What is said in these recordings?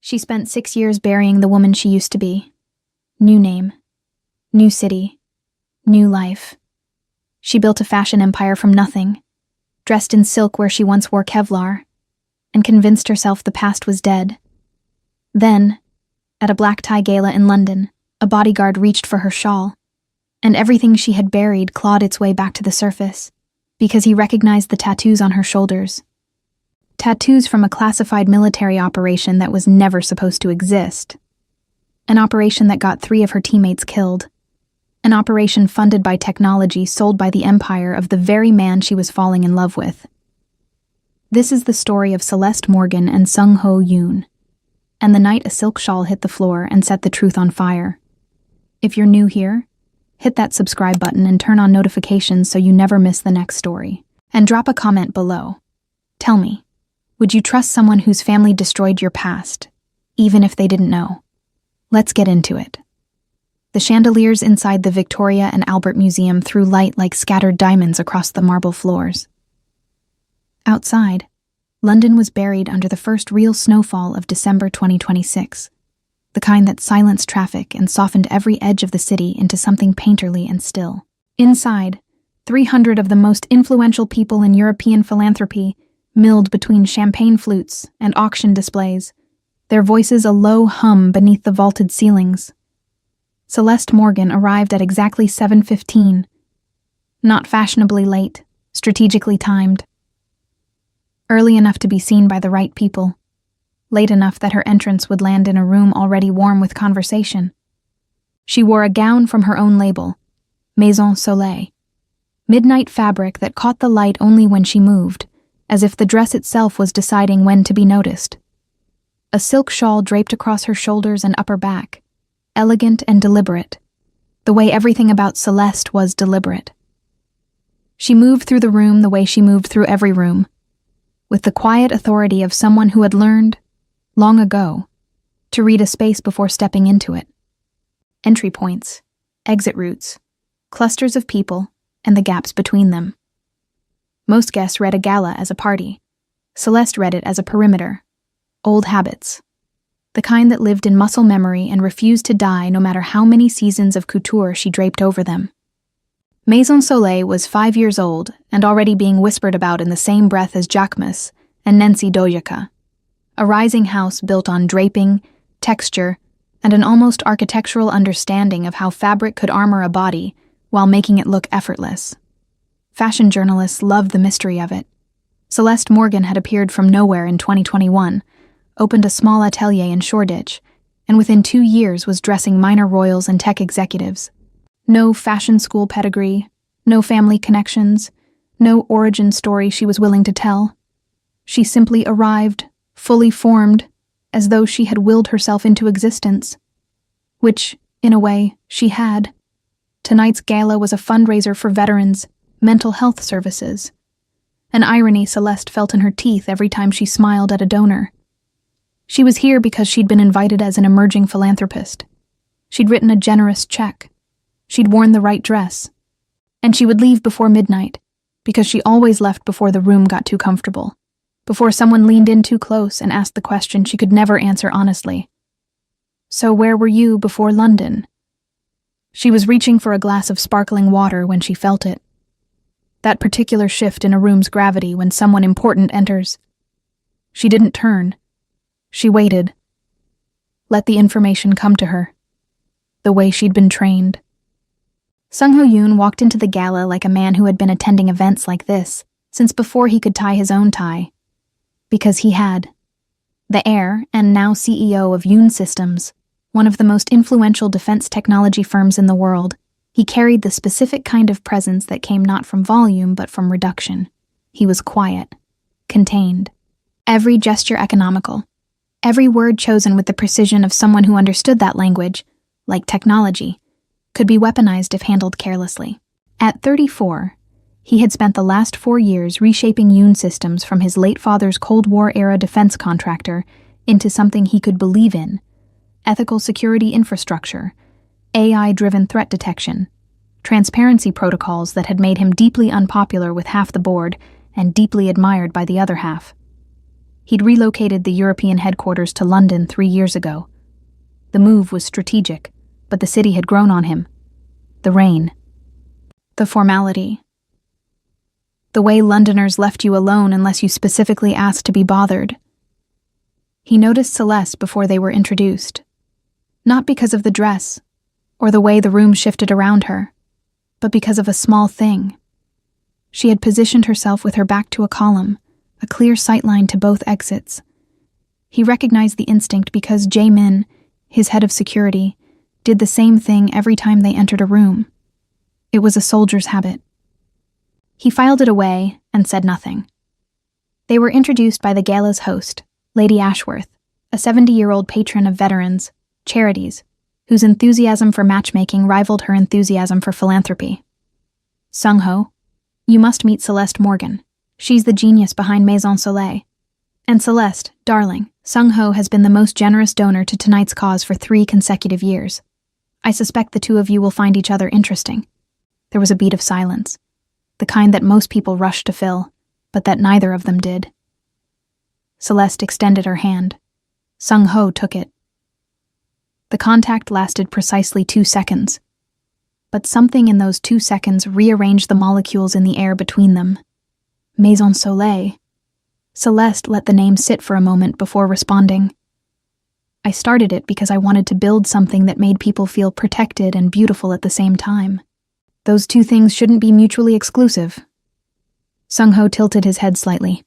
She spent 6 years burying the woman she used to be. New name, new city, new life. She built a fashion empire from nothing, dressed in silk where she once wore Kevlar, and convinced herself the past was dead. Then, at a black tie gala in London, a bodyguard reached for her shawl, and everything she had buried clawed its way back to the surface, because he recognized the tattoos on her shoulders. Tattoos from a classified military operation that was never supposed to exist. An operation that got 3 of her teammates killed. An operation funded by technology sold by the empire of the very man she was falling in love with. This is the story of Celeste Morgan and Sung Ho Yoon, and the night a silk shawl hit the floor and set the truth on fire. If you're new here, hit that subscribe button and turn on notifications so you never miss the next story. And drop a comment below. Tell me, would you trust someone whose family destroyed your past, even if they didn't know? Let's get into it. The chandeliers inside the Victoria and Albert Museum threw light like scattered diamonds across the marble floors. Outside, London was buried under the first real snowfall of December 2026, the kind that silenced traffic and softened every edge of the city into something painterly and still. Inside, 300 of the most influential people in European philanthropy milled between champagne flutes and auction displays, their voices a low hum beneath the vaulted ceilings. Celeste Morgan arrived at exactly 7:15. Not fashionably late, strategically timed. Early enough to be seen by the right people, late enough that her entrance would land in a room already warm with conversation. She wore a gown from her own label, Maison Soleil, midnight fabric that caught the light only when she moved, as if the dress itself was deciding when to be noticed. A silk shawl draped across her shoulders and upper back, elegant and deliberate, the way everything about Celeste was deliberate. She moved through the room the way she moved through every room, with the quiet authority of someone who had learned, long ago, to read a space before stepping into it. Entry points, exit routes, clusters of people, and the gaps between them. Most guests read a gala as a party. Celeste read it as a perimeter. Old habits. The kind that lived in muscle memory and refused to die no matter how many seasons of couture she draped over them. Maison Soleil was 5 years old and already being whispered about in the same breath as Jacquemus and Nancy Dojaka, a rising house built on draping, texture, and an almost architectural understanding of how fabric could armor a body while making it look effortless. Fashion journalists loved the mystery of it. Celeste Morgan had appeared from nowhere in 2021, opened a small atelier in Shoreditch, and within 2 years was dressing minor royals and tech executives. No fashion school pedigree, no family connections, no origin story she was willing to tell. She simply arrived, fully formed, as though she had willed herself into existence. Which, in a way, she had. Tonight's gala was a fundraiser for veterans, mental health services. An irony Celeste felt in her teeth every time she smiled at a donor. She was here because she'd been invited as an emerging philanthropist. She'd written a generous check. She'd worn the right dress. And she would leave before midnight, because she always left before the room got too comfortable, before someone leaned in too close and asked the question she could never answer honestly. So where were you before London? She was reaching for a glass of sparkling water when she felt it. That particular shift in a room's gravity when someone important enters. She didn't turn. She waited. Let the information come to her. The way she'd been trained. Sung Ho Yoon walked into the gala like a man who had been attending events like this since before he could tie his own tie. Because he had. The heir and now CEO of Yoon Systems, one of the most influential defense technology firms in the world, he carried the specific kind of presence that came not from volume but from reduction. He was quiet, contained, every gesture economical, every word chosen with the precision of someone who understood that language, like technology, could be weaponized if handled carelessly. At 34, he had spent the last 4 years reshaping Yoon Systems from his late father's Cold War-era defense contractor into something he could believe in: ethical security infrastructure, AI-driven threat detection, transparency protocols that had made him deeply unpopular with half the board and deeply admired by the other half. He'd relocated the European headquarters to London 3 years ago. The move was strategic, but the city had grown on him. The rain. The formality. The way Londoners left you alone unless you specifically asked to be bothered. He noticed Celeste before they were introduced. Not because of the dress, or the way the room shifted around her, but because of a small thing. She had positioned herself with her back to a column, a clear sightline to both exits. He recognized the instinct because Jae-min, his head of security, did the same thing every time they entered a room. It was a soldier's habit. He filed it away and said nothing. They were introduced by the gala's host, Lady Ashworth, a 70-year-old patron of veterans, charities, whose enthusiasm for matchmaking rivaled her enthusiasm for philanthropy. Sung-ho, you must meet Celeste Morgan. She's the genius behind Maison Soleil. And Celeste, darling, Sung-ho has been the most generous donor to tonight's cause for 3 consecutive years. I suspect the two of you will find each other interesting. There was a beat of silence, the kind that most people rushed to fill, but that neither of them did. Celeste extended her hand. Sung-ho took it. The contact lasted precisely 2 seconds, but something in those 2 seconds rearranged the molecules in the air between them. Maison Soleil. Celeste let the name sit for a moment before responding. I started it because I wanted to build something that made people feel protected and beautiful at the same time. Those 2 things shouldn't be mutually exclusive. Sung-ho tilted his head slightly.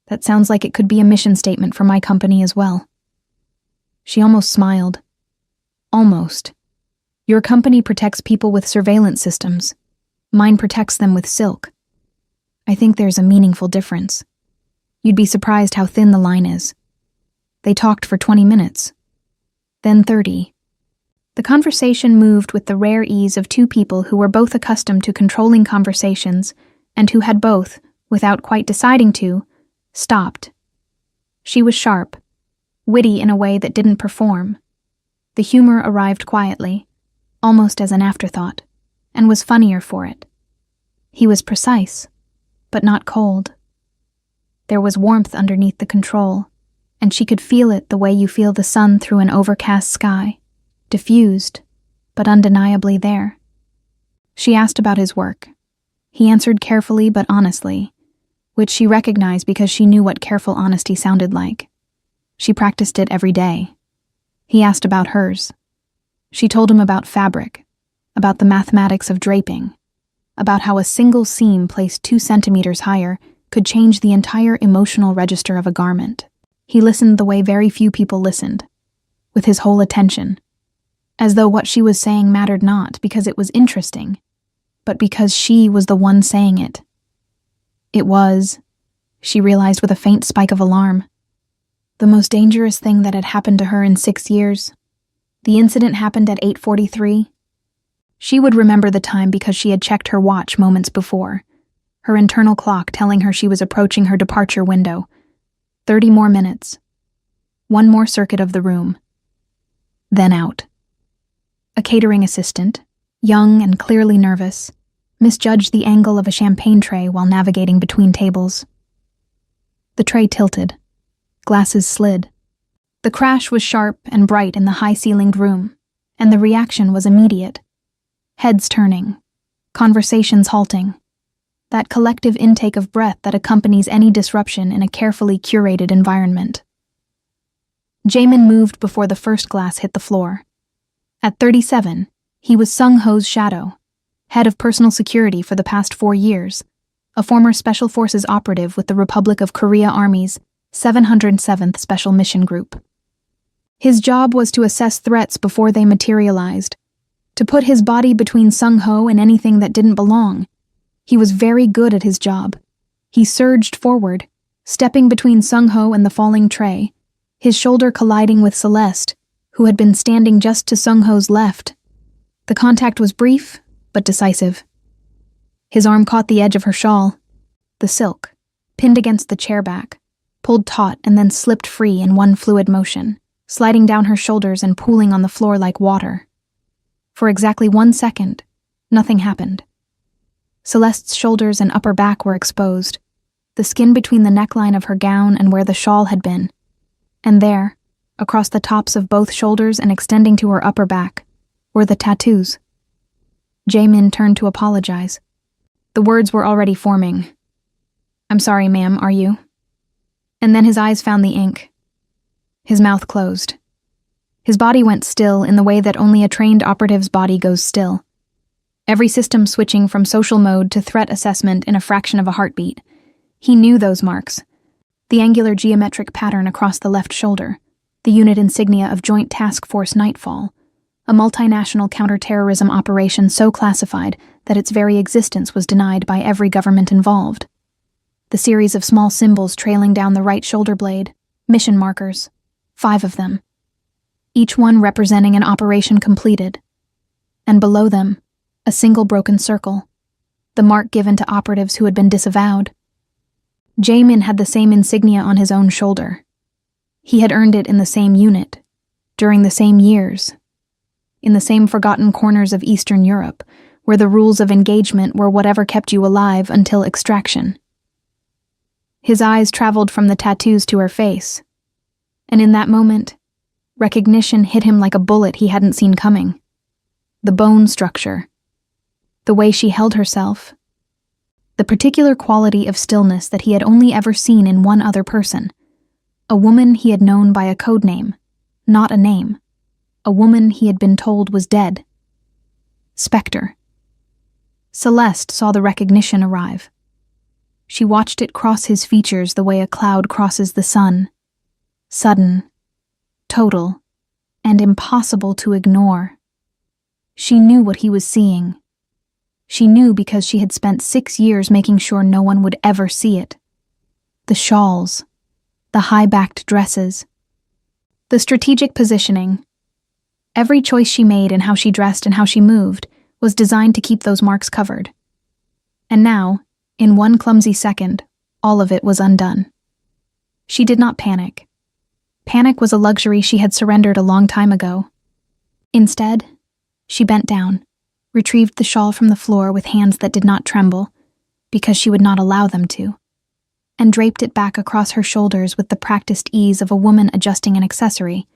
That sounds like it could be a mission statement for my company as well. She almost smiled. Almost. Your company protects people with surveillance systems. Mine protects them with silk. I think there's a meaningful difference. You'd be surprised how thin the line is. They talked for 20 minutes. Then 30. The conversation moved with the rare ease of 2 people who were both accustomed to controlling conversations and who had both, without quite deciding to, stopped. She was sharp, witty in a way that didn't perform. The humor arrived quietly, almost as an afterthought, and was funnier for it. He was precise, but not cold. There was warmth underneath the control, and she could feel it the way you feel the sun through an overcast sky, diffused, but undeniably there. She asked about his work. He answered carefully but honestly, which she recognized because she knew what careful honesty sounded like. She practiced it every day. He asked about hers. She told him about fabric, about the mathematics of draping, about how a single seam placed 2 centimeters higher could change the entire emotional register of a garment. He listened the way very few people listened, with his whole attention, as though what she was saying mattered not because it was interesting, but because she was the one saying it. It was, she realized with a faint spike of alarm, the most dangerous thing that had happened to her in 6 years. The incident happened at 8:43. She would remember the time because she had checked her watch moments before, her internal clock telling her she was approaching her departure window. 30 more minutes. 1 more circuit of the room. Then out. A catering assistant, young and clearly nervous, misjudged the angle of a champagne tray while navigating between tables. The tray tilted. Glasses slid. The crash was sharp and bright in the high-ceilinged room, and the reaction was immediate. Heads turning, conversations halting, that collective intake of breath that accompanies any disruption in a carefully curated environment. Jaemin moved before the first glass hit the floor. At 37, he was Sung-ho's shadow, head of personal security for the past 4 years, a former Special Forces operative with the Republic of Korea Army's 707th Special Mission Group. His job was to assess threats before they materialized, to put his body between Sung-ho and anything that didn't belong. He was very good at his job. He surged forward, stepping between Sung-ho and the falling tray, his shoulder colliding with Celeste, who had been standing just to Sung-ho's left. The contact was brief, but decisive. His arm caught the edge of her shawl. The silk, pinned against the chair back, pulled taut and then slipped free in one fluid motion, sliding down her shoulders and pooling on the floor like water. For exactly 1 second, nothing happened. Celeste's shoulders and upper back were exposed. the skin between the neckline of her gown and where the shawl had been. And there, across the tops of both shoulders and extending to her upper back, were the tattoos. Jae-min turned to apologize. The words were already forming. "I'm sorry, ma'am, are you?" And then his eyes found the ink. His mouth closed. His body went still in the way that only a trained operative's body goes still. Every system switching from social mode to threat assessment in a fraction of a heartbeat. He knew those marks. The angular geometric pattern across the left shoulder, the unit insignia of Joint Task Force Nightfall, a multinational counterterrorism operation so classified that its very existence was denied by every government involved. The series of small symbols trailing down the right shoulder blade, mission markers, 5 of them, each one representing an operation completed. And below them, a single broken circle, the mark given to operatives who had been disavowed. Jae-min had the same insignia on his own shoulder. He had earned it in the same unit, during the same years, in the same forgotten corners of Eastern Europe, where the rules of engagement were whatever kept you alive until extraction. His eyes traveled from the tattoos to her face, and in that moment, recognition hit him like a bullet he hadn't seen coming. The bone structure, the way she held herself, the particular quality of stillness that he had only ever seen in one other person, a woman he had known by a code name, not a name, a woman he had been told was dead. Spectre. Celeste saw the recognition arrive. She watched it cross his features the way a cloud crosses the sun. Sudden, total, and impossible to ignore. She knew what he was seeing. She knew because she had spent 6 years making sure no one would ever see it. The shawls, the high-backed dresses, the strategic positioning. Every choice she made in how she dressed and how she moved was designed to keep those marks covered. And now, in one clumsy second, all of it was undone. She did not panic. Panic was a luxury she had surrendered a long time ago. Instead, she bent down, retrieved the shawl from the floor with hands that did not tremble, because she would not allow them to, and draped it back across her shoulders with the practiced ease of a woman adjusting an accessory,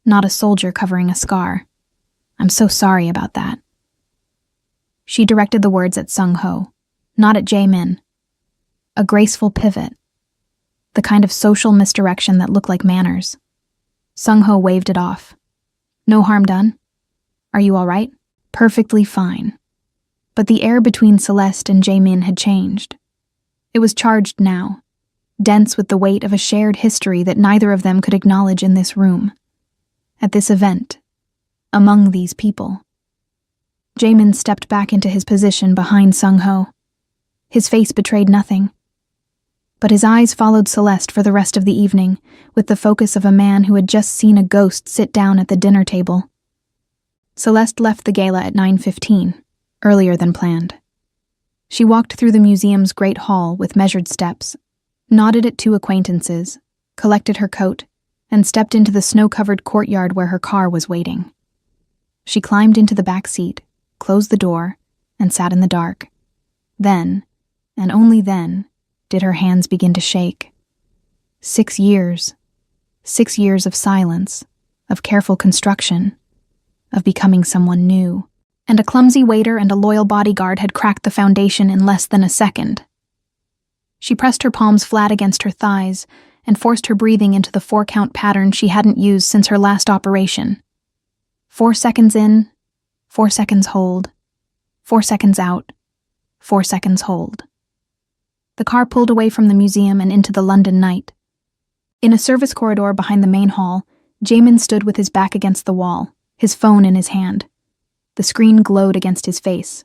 not a soldier covering a scar. "I'm so sorry about that." She directed the words at Sung-ho, not at Jae-min. A graceful pivot, the kind of social misdirection that looked like manners. Sung-ho waved it off. "No harm done? Are you all right?" "Perfectly fine." But the air between Celeste and Jae-min had changed. It was charged now, dense with the weight of a shared history that neither of them could acknowledge in this room, at this event, among these people. Jae-min stepped back into his position behind Sung-ho. His face betrayed nothing, but his eyes followed Celeste for the rest of the evening with the focus of a man who had just seen a ghost sit down at the dinner table. Celeste left the gala at 9:15, earlier than planned. She walked through the museum's great hall with measured steps, nodded at 2 acquaintances, collected her coat, and stepped into the snow-covered courtyard where her car was waiting. She climbed into the back seat, closed the door, and sat in the dark. Then, and only then, did her hands begin to shake. 6 years. 6 years of silence, of careful construction, of becoming someone new. And a clumsy waiter and a loyal bodyguard had cracked the foundation in less than a second. She pressed her palms flat against her thighs and forced her breathing into the 4-count pattern she hadn't used since her last operation. 4 seconds in, 4 seconds hold, 4 seconds out, 4 seconds hold. The car pulled away from the museum and into the London night. In a service corridor behind the main hall, Jae-min stood with his back against the wall, his phone in his hand. The screen glowed against his face.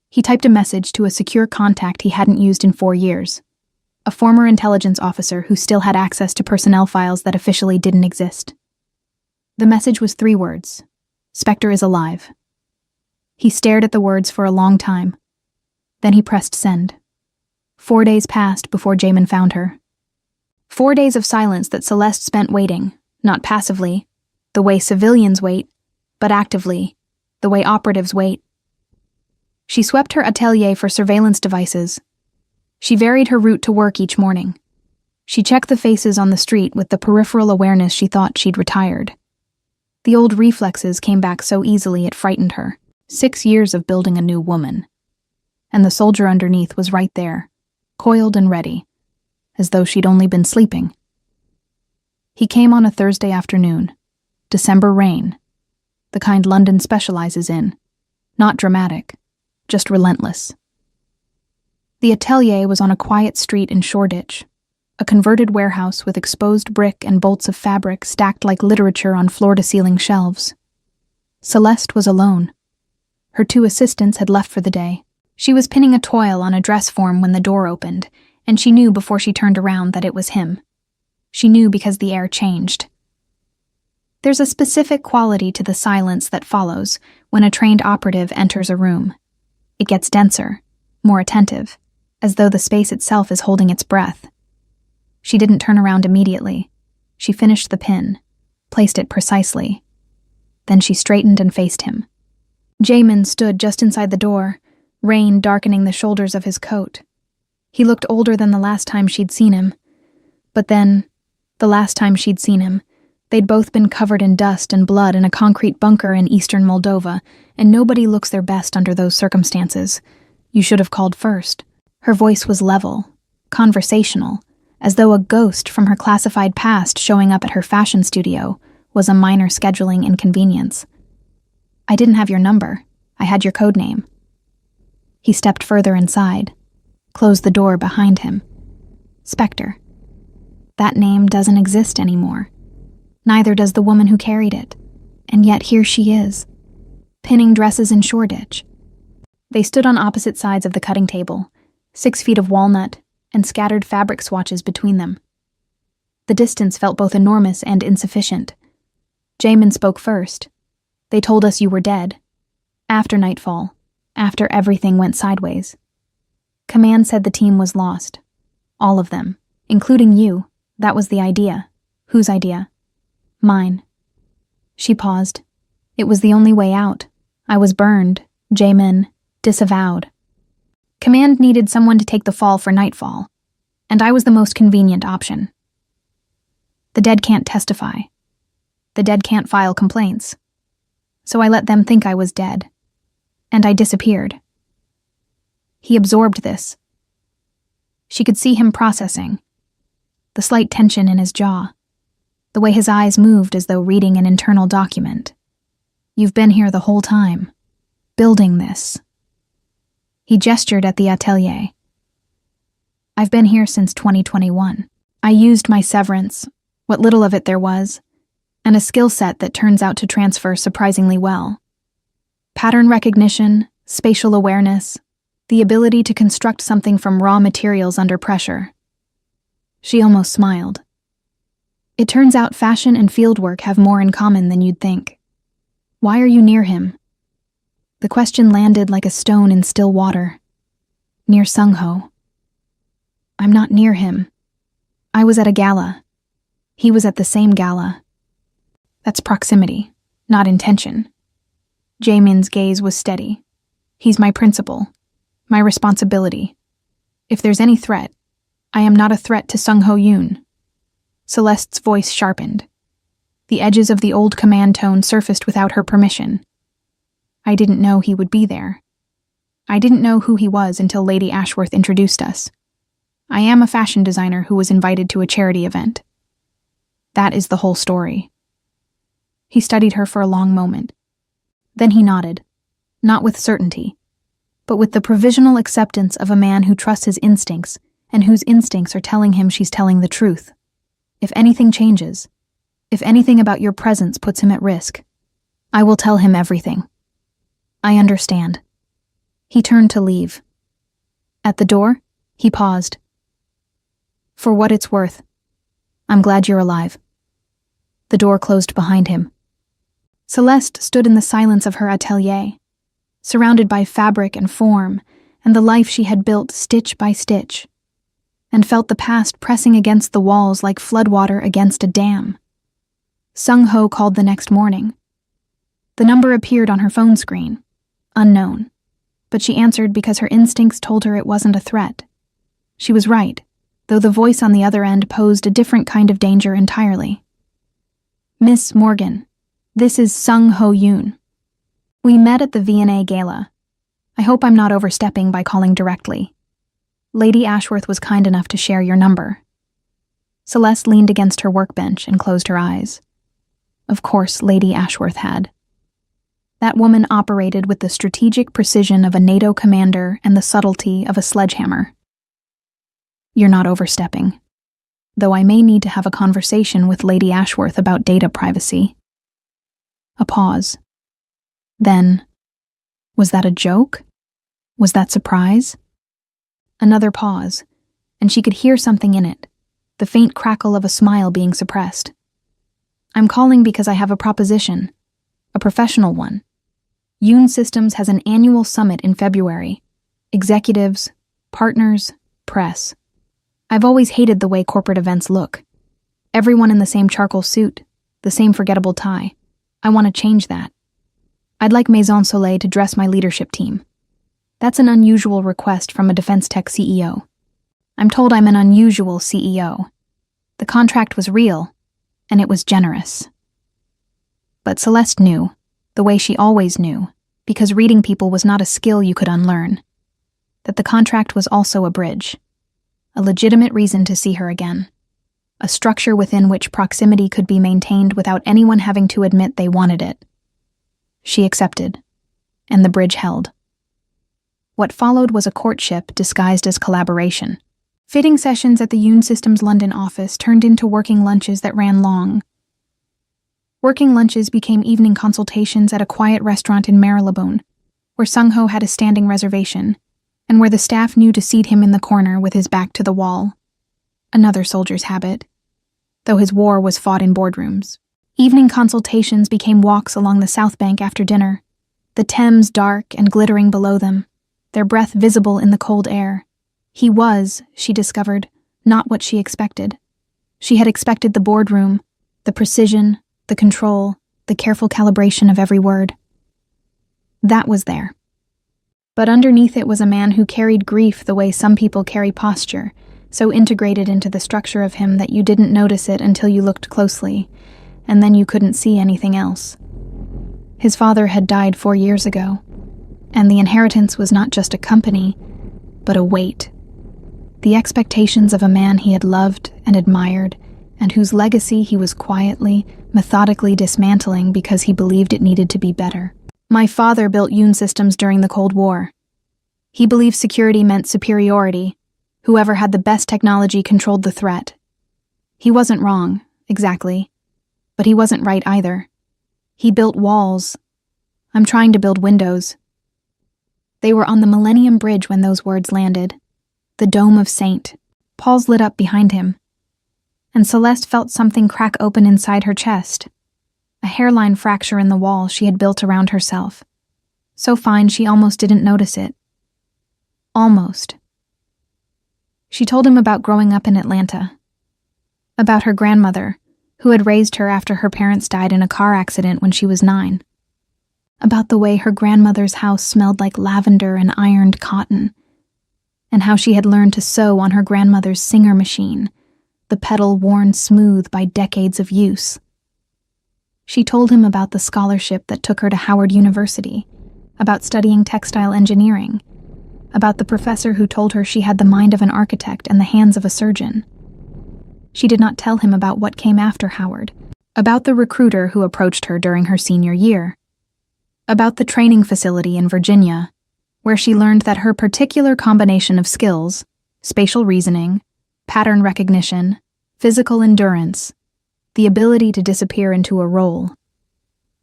He typed a message to a secure contact he hadn't used in 4 years, a former intelligence officer who still had access to personnel files that officially didn't exist. The message was 3 words: "Spectre is alive." He stared at the words for a long time. Then he pressed send. 4 days passed before Jae-min found her. 4 days of silence that Celeste spent waiting, not passively, the way civilians wait, but actively, the way operatives wait. She swept her atelier for surveillance devices, She varied her route to work each morning. She checked the faces on the street with the peripheral awareness she thought she'd retired. The old reflexes came back so easily it frightened her. 6 years of building a new woman. And the soldier underneath was right there, coiled and ready, as though she'd only been sleeping. He came on a Thursday afternoon. December rain. The kind London specializes in. Not dramatic, just relentless. The atelier was on a quiet street in Shoreditch, a converted warehouse with exposed brick and bolts of fabric stacked like literature on floor-to-ceiling shelves. Celeste was alone. Her 2 assistants had left for the day. She was pinning a toil on a dress form when the door opened, and she knew before she turned around that it was him. She knew because the air changed. There's a specific quality to the silence that follows when a trained operative enters a room. It gets denser, more attentive, as though the space itself is holding its breath. She didn't turn around immediately. She finished the pin, placed it precisely. Then she straightened and faced him. Jamin stood just inside the door, rain darkening the shoulders of his coat. He looked older than the last time she'd seen him. But then, the last time she'd seen him, they'd both been covered in dust and blood in a concrete bunker in eastern Moldova, and nobody looks their best under those circumstances. You should have called first. Her voice was level, conversational, as though a ghost from her classified past showing up at her fashion studio was a minor scheduling inconvenience. I didn't have your number. I had your code name. He stepped further inside, closed the door behind him. Spectre. That name doesn't exist anymore. Neither does the woman who carried it. And yet here she is, pinning dresses in Shoreditch. They stood on opposite sides of the cutting table, 6 feet of walnut and scattered fabric swatches between them. The distance felt both enormous and insufficient. Jamin spoke first. They told us you were dead. After nightfall. After everything went sideways. Command said the team was lost. All of them, including you. That was the idea. Whose idea? Mine. She paused. It was the only way out. I was burned. Jamin disavowed. Command needed someone to take the fall for nightfall, and I was the most convenient option. The dead can't testify. The dead can't file complaints. So I let them think I was dead. And I disappeared. He absorbed this. She could see him processing. The slight tension in his jaw. The way his eyes moved as though reading an internal document. You've been here the whole time. Building this. He gestured at the atelier. I've been here since 2021. I used my severance, what little of it there was, and a skill set that turns out to transfer surprisingly well. Pattern recognition, spatial awareness, the ability to construct something from raw materials under pressure. She almost smiled. It turns out fashion and fieldwork have more in common than you'd think. Why are you near him? The question landed like a stone in still water. Near Sung-ho. I'm not near him. I was at a gala. He was at the same gala. That's proximity, not intention. Jamin's gaze was steady. He's my principal, my responsibility. If there's any threat, I am not a threat to Sung-ho Yoon. Celeste's voice sharpened. The edges of the old command tone surfaced without her permission. I didn't know he would be there. I didn't know who he was until Lady Ashworth introduced us. I am a fashion designer who was invited to a charity event. That is the whole story. He studied her for a long moment. Then he nodded, not with certainty, but with the provisional acceptance of a man who trusts his instincts and whose instincts are telling him she's telling the truth. If anything changes, if anything about your presence puts him at risk, I will tell him everything. I understand. He turned to leave. At the door, he paused. For what it's worth, I'm glad you're alive. The door closed behind him. Celeste stood in the silence of her atelier, surrounded by fabric and form and the life she had built stitch by stitch, and felt the past pressing against the walls like floodwater against a dam. Sung-ho called the next morning. The number appeared on her phone screen. Unknown, but she answered because her instincts told her it wasn't a threat. She was right, though the voice on the other end posed a different kind of danger entirely. "Miss Morgan, this is Sung Ho Yoon. We met at the V&A gala. I hope I'm not overstepping by calling directly. Lady Ashworth was kind enough to share your number." Celeste leaned against her workbench and closed her eyes. Of course, Lady Ashworth had. That woman operated with the strategic precision of a NATO commander and the subtlety of a sledgehammer. "You're not overstepping. Though I may need to have a conversation with Lady Ashworth about data privacy." A pause. Then, was that a joke? Was that surprise? Another pause, and she could hear something in it, the faint crackle of a smile being suppressed. "I'm calling because I have a proposition, a professional one. Yoon Systems has an annual summit in February. Executives, partners, press. I've always hated the way corporate events look. Everyone in the same charcoal suit, the same forgettable tie. I want to change that. I'd like Maison Soleil to dress my leadership team. That's an unusual request from a defense tech CEO. I'm told I'm an unusual CEO. The contract was real, and it was generous." But Celeste knew, the way she always knew, because reading people was not a skill you could unlearn, that the contract was also a bridge, a legitimate reason to see her again, a structure within which proximity could be maintained without anyone having to admit they wanted it. She accepted, and the bridge held. What followed was a courtship disguised as collaboration. Fitting sessions at the Yoon Systems London office turned into working lunches that ran long. Working lunches became evening consultations at a quiet restaurant in Marylebone, where Sung Ho had a standing reservation, and where the staff knew to seat him in the corner with his back to the wall. Another soldier's habit, though his war was fought in boardrooms. Evening consultations became walks along the South Bank after dinner, the Thames dark and glittering below them, their breath visible in the cold air. He was, she discovered, not what she expected. She had expected the boardroom, the precision, the control, the careful calibration of every word. That was there. But underneath it was a man who carried grief the way some people carry posture, so integrated into the structure of him that you didn't notice it until you looked closely, and then you couldn't see anything else. His father had died 4 years ago, and the inheritance was not just a company, but a weight. The expectations of a man he had loved and admired, and whose legacy he was quietly, methodically dismantling because he believed it needed to be better. "My father built Yoon Systems during the Cold War. He believed security meant superiority. Whoever had the best technology controlled the threat. He wasn't wrong, exactly, but he wasn't right either. He built walls. I'm trying to build windows." They were on the Millennium Bridge when those words landed. The Dome of Saint. Paul's lit up behind him, and Celeste felt something crack open inside her chest, a hairline fracture in the wall she had built around herself, so fine she almost didn't notice it. Almost. She told him about growing up in Atlanta, about her grandmother, who had raised her after her parents died in a car accident when she was 9, about the way her grandmother's house smelled like lavender and ironed cotton, and how she had learned to sew on her grandmother's Singer machine, the pedal worn smooth by decades of use. She told him about the scholarship that took her to Howard University, about studying textile engineering, about the professor who told her she had the mind of an architect and the hands of a surgeon. She did not tell him about what came after Howard, about the recruiter who approached her during her senior year, about the training facility in Virginia, where she learned that her particular combination of skills, spatial reasoning, pattern recognition, physical endurance, the ability to disappear into a role,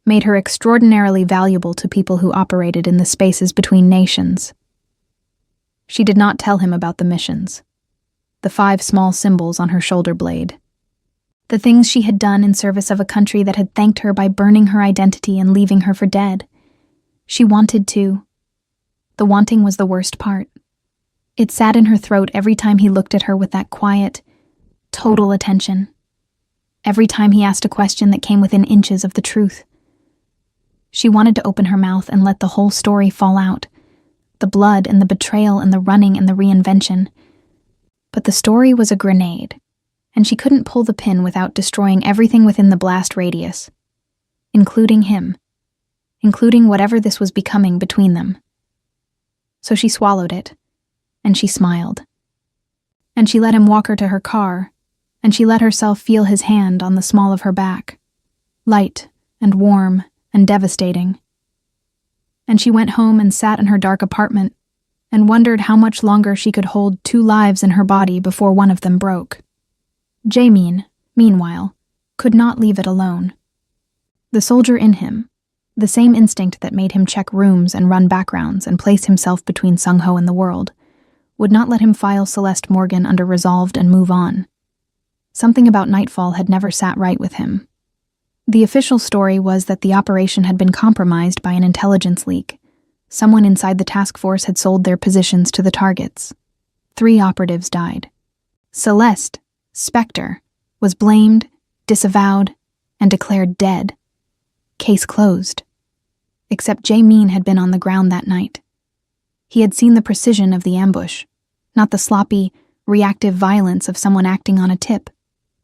made her extraordinarily valuable to people who operated in the spaces between nations. She did not tell him about the missions, the 5 small symbols on her shoulder blade, the things she had done in service of a country that had thanked her by burning her identity and leaving her for dead. She wanted to. The wanting was the worst part. It sat in her throat every time he looked at her with that quiet, total attention. Every time he asked a question that came within inches of the truth. She wanted to open her mouth and let the whole story fall out. The blood and the betrayal and the running and the reinvention. But the story was a grenade, and she couldn't pull the pin without destroying everything within the blast radius, including him, including whatever this was becoming between them. So she swallowed it, and she smiled. And she let him walk her to her car, and she let herself feel his hand on the small of her back, light and warm and devastating. And she went home and sat in her dark apartment and wondered how much longer she could hold two lives in her body before one of them broke. Jamin, meanwhile, could not leave it alone. The soldier in him, the same instinct that made him check rooms and run backgrounds and place himself between Sung-ho and the world, would not let him file Celeste Morgan under resolved and move on. Something about Nightfall had never sat right with him. The official story was that the operation had been compromised by an intelligence leak. Someone inside the task force had sold their positions to the targets. 3 operatives died. Celeste, Spectre, was blamed, disavowed, and declared dead. Case closed. Except Jamin had been on the ground that night. He had seen the precision of the ambush, not the sloppy, reactive violence of someone acting on a tip,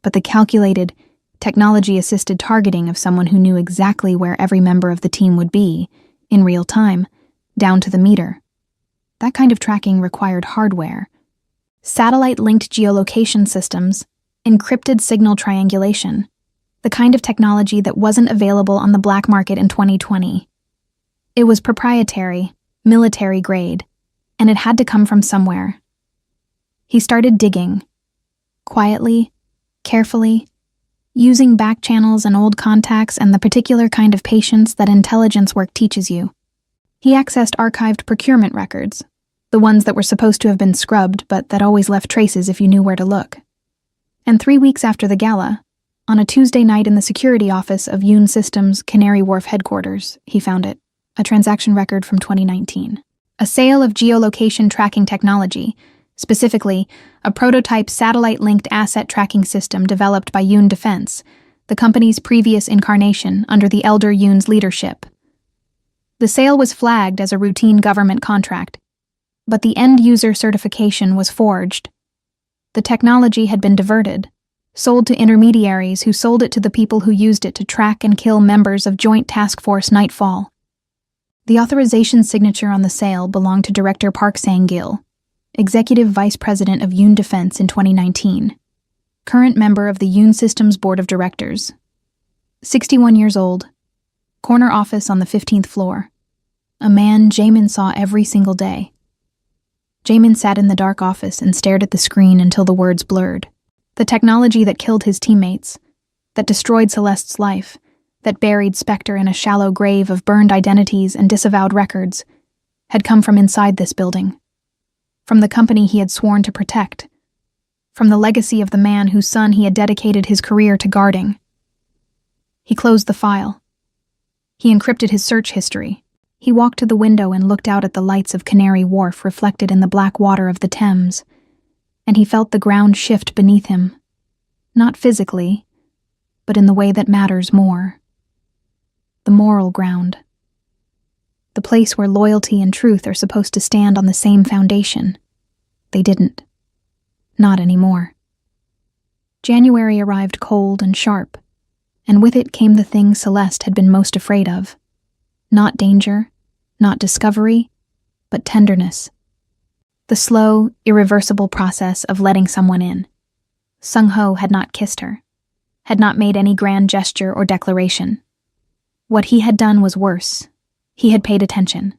but the calculated, technology-assisted targeting of someone who knew exactly where every member of the team would be, in real time, down to the meter. That kind of tracking required hardware. Satellite-linked geolocation systems, encrypted signal triangulation, the kind of technology that wasn't available on the black market in 2020. It was proprietary, military grade, and it had to come from somewhere. He started digging, quietly, carefully, using back channels and old contacts and the particular kind of patience that intelligence work teaches you. He accessed archived procurement records, the ones that were supposed to have been scrubbed but that always left traces if you knew where to look. And 3 weeks after the gala, on a Tuesday night in the security office of Yoon Systems' Canary Wharf headquarters, he found it, a transaction record from 2019. A sale of geolocation tracking technology, specifically a prototype satellite-linked asset tracking system developed by Yoon Defense, the company's previous incarnation under the elder Yoon's leadership. The sale was flagged as a routine government contract, but the end-user certification was forged. The technology had been diverted, sold to intermediaries who sold it to the people who used it to track and kill members of Joint Task Force Nightfall. The authorization signature on the sale belonged to Director Park Sang-gil, Executive Vice President of Yoon Defense in 2019, current member of the Yoon Systems Board of Directors. 61 years old, corner office on the 15th floor. A man Jamin saw every single day. Jamin sat in the dark office and stared at the screen until the words blurred. The technology that killed his teammates, that destroyed Celeste's life, that buried Spectre in a shallow grave of burned identities and disavowed records, had come from inside this building. From the company he had sworn to protect. From the legacy of the man whose son he had dedicated his career to guarding. He closed the file. He encrypted his search history. He walked to the window and looked out at the lights of Canary Wharf reflected in the black water of the Thames, and he felt the ground shift beneath him. Not physically, but in the way that matters more. The moral ground. The place where loyalty and truth are supposed to stand on the same foundation. They didn't. Not anymore. January arrived cold and sharp, and with it came the thing Celeste had been most afraid of. Not danger, not discovery, but tenderness. The slow, irreversible process of letting someone in. Sung-ho had not kissed her, had not made any grand gesture or declaration. What he had done was worse. He had paid attention.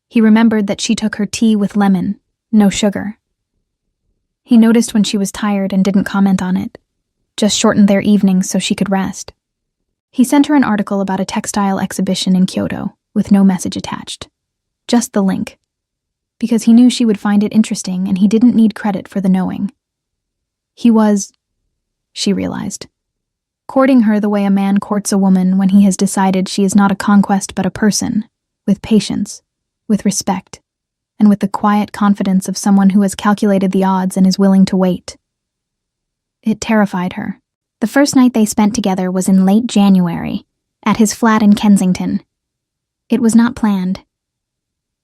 He remembered that she took her tea with lemon, no sugar. He noticed when she was tired and didn't comment on it, just shortened their evenings so she could rest. He sent her an article about a textile exhibition in Kyoto, with no message attached. Just the link. Because he knew she would find it interesting and he didn't need credit for the knowing. He was, she realized, courting her the way a man courts a woman when he has decided she is not a conquest but a person, with patience, with respect, and with the quiet confidence of someone who has calculated the odds and is willing to wait. It terrified her. The first night they spent together was in late January, at his flat in Kensington. It was not planned.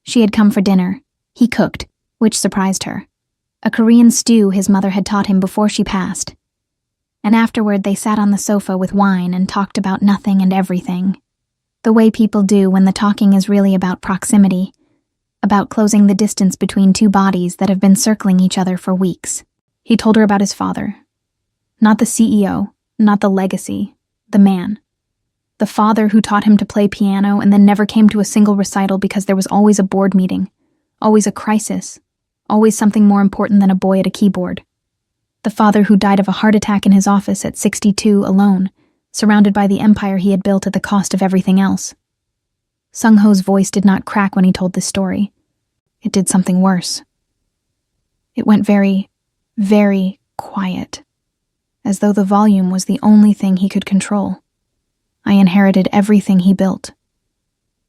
She had come for dinner. He cooked, which surprised her. a Korean stew his mother had taught him before she passed. And afterward they sat on the sofa with wine and talked about nothing and everything. The way people do when the talking is really about proximity, about closing the distance between two bodies that have been circling each other for weeks. He told her about his father. Not the CEO, not the legacy, the man. The father who taught him to play piano and then never came to a single recital because there was always a board meeting, always a crisis, always something more important than a boy at a keyboard. The father who died of a heart attack in his office at 62 alone, surrounded by the empire he had built at the cost of everything else. Sung-ho's voice did not crack when he told this story. It did something worse. It went very, very quiet, as though the volume was the only thing he could control. I inherited everything he built,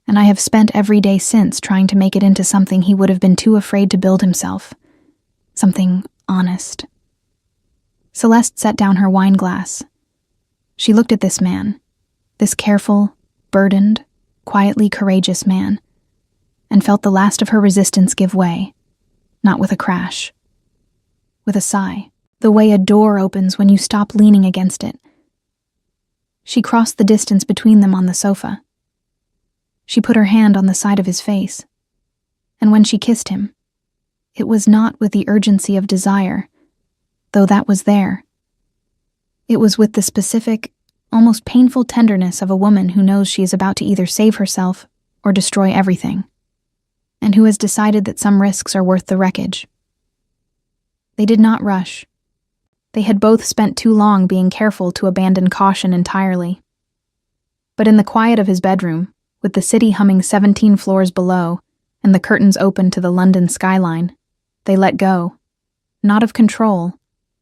and I have spent every day since trying to make it into something he would have been too afraid to build himself. Something honest. Celeste set down her wine glass. She looked at this man, this careful, burdened, quietly courageous man, and felt the last of her resistance give way, not with a crash. With a sigh, the way a door opens when you stop leaning against it. She crossed the distance between them on the sofa. She put her hand on the side of his face, and when she kissed him, it was not with the urgency of desire, though that was there. It was with the specific, almost painful tenderness of a woman who knows she is about to either save herself or destroy everything, and who has decided that some risks are worth the wreckage. They did not rush. They had both spent too long being careful to abandon caution entirely. But in the quiet of his bedroom, with the city humming 17 floors below and the curtains open to the London skyline, they let go, not of control,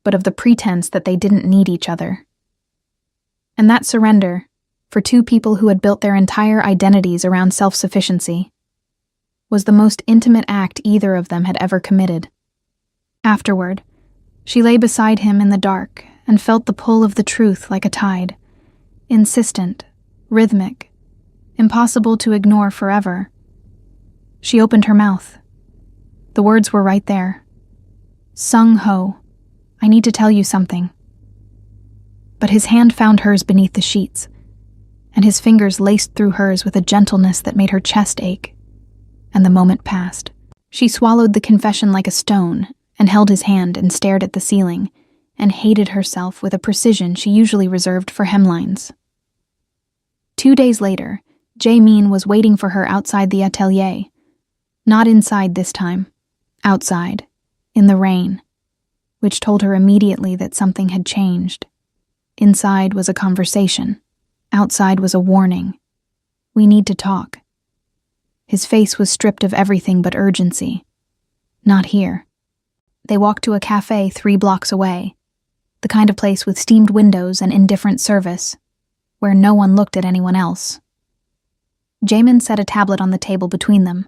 but of the pretense that they didn't need each other. And that surrender, for two people who had built their entire identities around self-sufficiency, was the most intimate act either of them had ever committed. Afterward, she lay beside him in the dark and felt the pull of the truth like a tide, insistent, rhythmic, impossible to ignore forever. She opened her mouth. The words were right there. Sung-ho, I need to tell you something. But his hand found hers beneath the sheets, and his fingers laced through hers with a gentleness that made her chest ache. And the moment passed. She swallowed the confession like a stone, and held his hand and stared at the ceiling, and hated herself with a precision she usually reserved for hemlines. 2 days later, Jae-min was waiting for her outside the atelier. Not inside this time. Outside. In the rain. Which told her immediately that something had changed. Inside was a conversation. Outside was a warning. We need to talk. His face was stripped of everything but urgency. Not here. They walked to a cafe 3 blocks away, the kind of place with steamed windows and indifferent service, where no one looked at anyone else. Jaemin set a tablet on the table between them.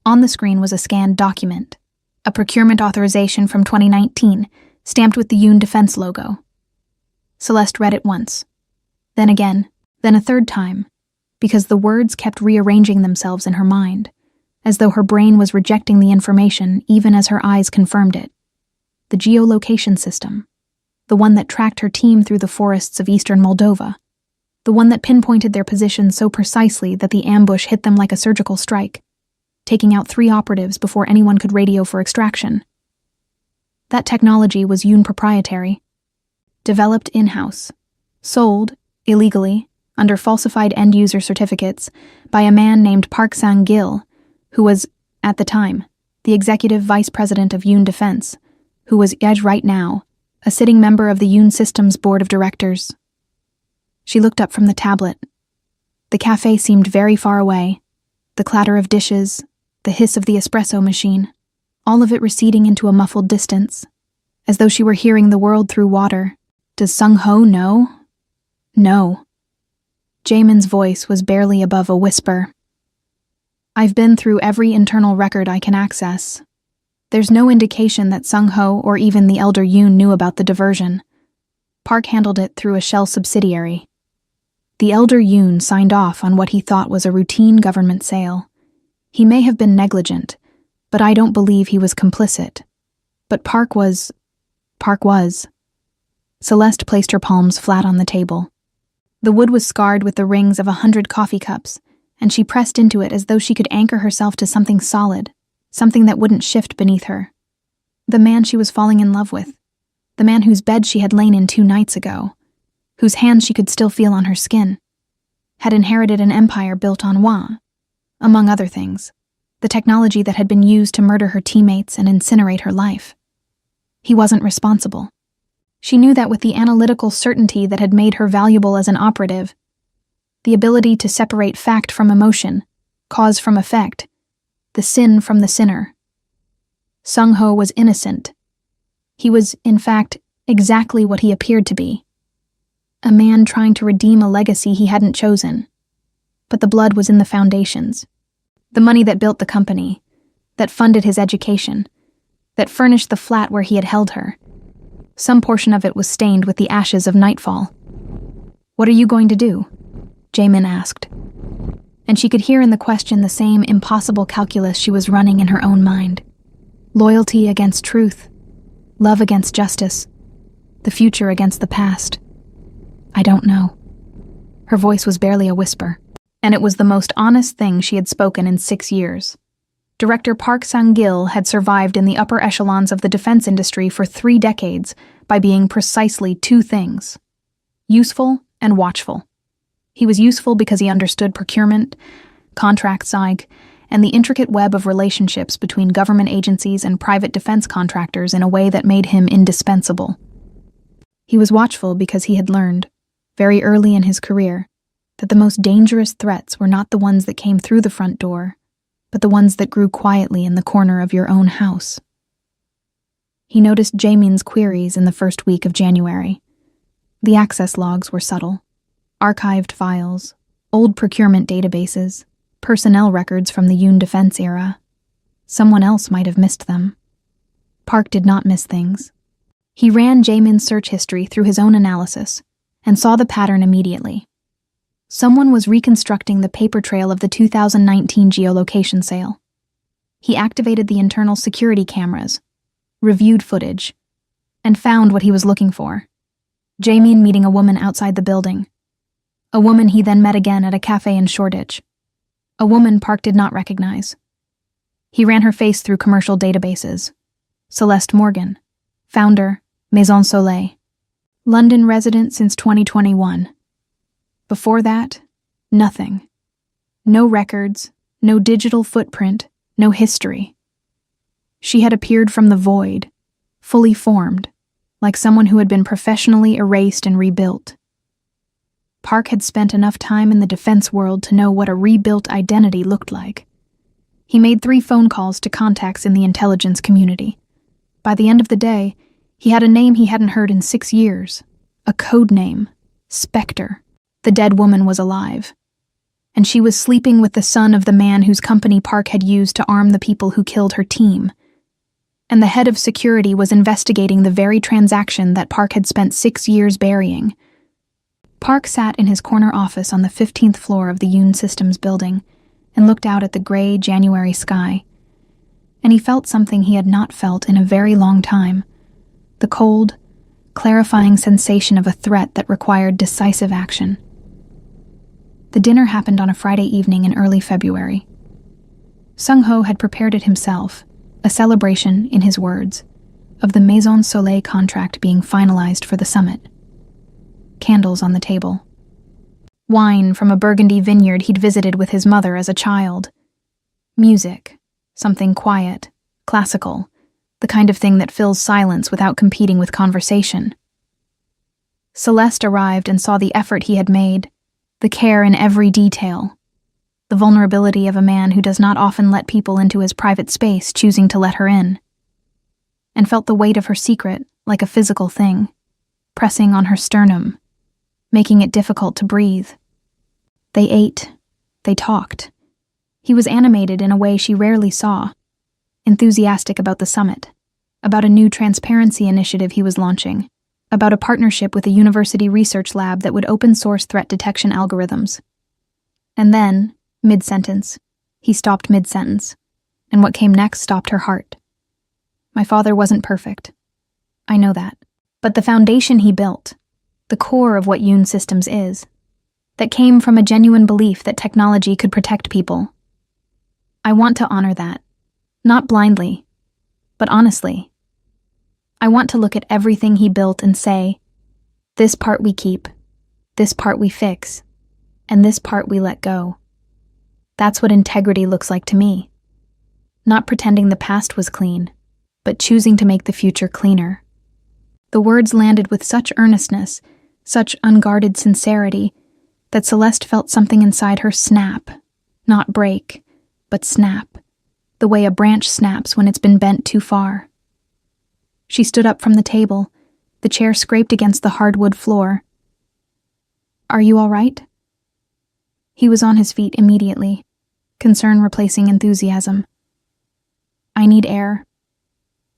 On the screen was a scanned document, a procurement authorization from 2019, stamped with the Yoon Defense logo. Celeste read it once, then again, then a third time, because the words kept rearranging themselves in her mind, as though her brain was rejecting the information even as her eyes confirmed it. The geolocation system, the one that tracked her team through the forests of eastern Moldova, the one that pinpointed their position so precisely that the ambush hit them like a surgical strike, taking out 3 operatives before anyone could radio for extraction. That technology was Yoon proprietary, developed in-house, sold, illegally, under falsified end-user certificates, by a man named Park Sang-gil, who was, at the time, the executive vice president of Yoon Defense, who was right now, a sitting member of the Yoon Systems board of directors. She looked up from the tablet. The cafe seemed very far away, the clatter of dishes, the hiss of the espresso machine, all of it receding into a muffled distance, as though she were hearing the world through water. Does Sung-ho know? No. Jaemin's voice was barely above a whisper. I've been through every internal record I can access. There's no indication that Sung-ho or even the elder Yoon knew about the diversion. Park handled it through a shell subsidiary. The elder Yoon signed off on what he thought was a routine government sale. He may have been negligent, but I don't believe he was complicit. But Park was. Celeste placed her palms flat on the table. The wood was scarred with the rings of 100 coffee cups, and she pressed into it as though she could anchor herself to something solid, something that wouldn't shift beneath her. The man she was falling in love with. The man whose bed she had lain in 2 nights ago, whose hands she could still feel on her skin, had inherited an empire built on among other things, the technology that had been used to murder her teammates and incinerate her life. He wasn't responsible. She knew that with the analytical certainty that had made her valuable as an operative, the ability to separate fact from emotion, cause from effect, the sin from the sinner. Sung-ho was innocent. He was, in fact, exactly what he appeared to be. A man trying to redeem a legacy he hadn't chosen. But the blood was in the foundations. The money that built the company, that funded his education, that furnished the flat where he had held her. Some portion of it was stained with the ashes of nightfall. "What are you going to do?" Jaemin asked. And she could hear in the question the same impossible calculus she was running in her own mind. Loyalty against truth. Love against justice. The future against the past. "I don't know." Her voice was barely a whisper, and it was the most honest thing she had spoken in 6 years. Director Park Sang-gil had survived in the upper echelons of the defense industry for 3 decades by being precisely 2 things: useful and watchful. He was useful because he understood procurement, contract psych, and the intricate web of relationships between government agencies and private defense contractors in a way that made him indispensable. He was watchful because he had learned, very early in his career, that the most dangerous threats were not the ones that came through the front door, but the ones that grew quietly in the corner of your own house. He noticed Jaemin's queries in the first week of January. The access logs were subtle. Archived files, old procurement databases, personnel records from the Yoon defense era. Someone else might have missed them. Park did not miss things. He ran Jaemin's search history through his own analysis and saw the pattern immediately. Someone was reconstructing the paper trail of the 2019 geolocation sale. He activated the internal security cameras, reviewed footage, and found what he was looking for. Jaemin meeting a woman outside the building. A woman he then met again at a cafe in Shoreditch. A woman Park did not recognize. He ran her face through commercial databases. Celeste Morgan, founder, Maison Soleil. London resident since 2021. Before that, nothing. No records, no digital footprint, no history. She had appeared from the void, fully formed, like someone who had been professionally erased and rebuilt. Park had spent enough time in the defense world to know what a rebuilt identity looked like. He made 3 phone calls to contacts in the intelligence community. By the end of the day, he had a name he hadn't heard in 6 years. A code name, Spectre. The dead woman was alive. And she was sleeping with the son of the man whose company Park had used to arm the people who killed her team. And the head of security was investigating the very transaction that Park had spent 6 years burying. Park sat in his corner office on the 15th floor of the Yoon Systems building and looked out at the gray January sky. And he felt something he had not felt in a very long time. The cold, clarifying sensation of a threat that required decisive action. The dinner happened on a Friday evening in early February. Sung-ho had prepared it himself, a celebration, in his words, of the Maison Soleil contract being finalized for the summit. Candles on the table. Wine from a Burgundy vineyard he'd visited with his mother as a child. Music, something quiet, classical, the kind of thing that fills silence without competing with conversation. Celeste arrived and saw the effort he had made, the care in every detail, the vulnerability of a man who does not often let people into his private space, choosing to let her in, and felt the weight of her secret like a physical thing, pressing on her sternum, making it difficult to breathe. They ate, they talked. He was animated in a way she rarely saw, enthusiastic about the summit, about a new transparency initiative he was launching, about a partnership with a university research lab that would open-source threat detection algorithms. And then, mid-sentence, he stopped mid-sentence, and what came next stopped her heart. My father wasn't perfect. I know that. But the foundation he built, the core of what Yoon Systems is, that came from a genuine belief that technology could protect people. I want to honor that, not blindly, but honestly. I want to look at everything he built and say, this part we keep, this part we fix, and this part we let go. That's what integrity looks like to me. Not pretending the past was clean, but choosing to make the future cleaner. The words landed with such earnestness, such unguarded sincerity, that Celeste felt something inside her snap, not break, but snap, the way a branch snaps when it's been bent too far. She stood up from the table, the chair scraped against the hardwood floor. Are you all right? He was on his feet immediately, concern replacing enthusiasm. I need air.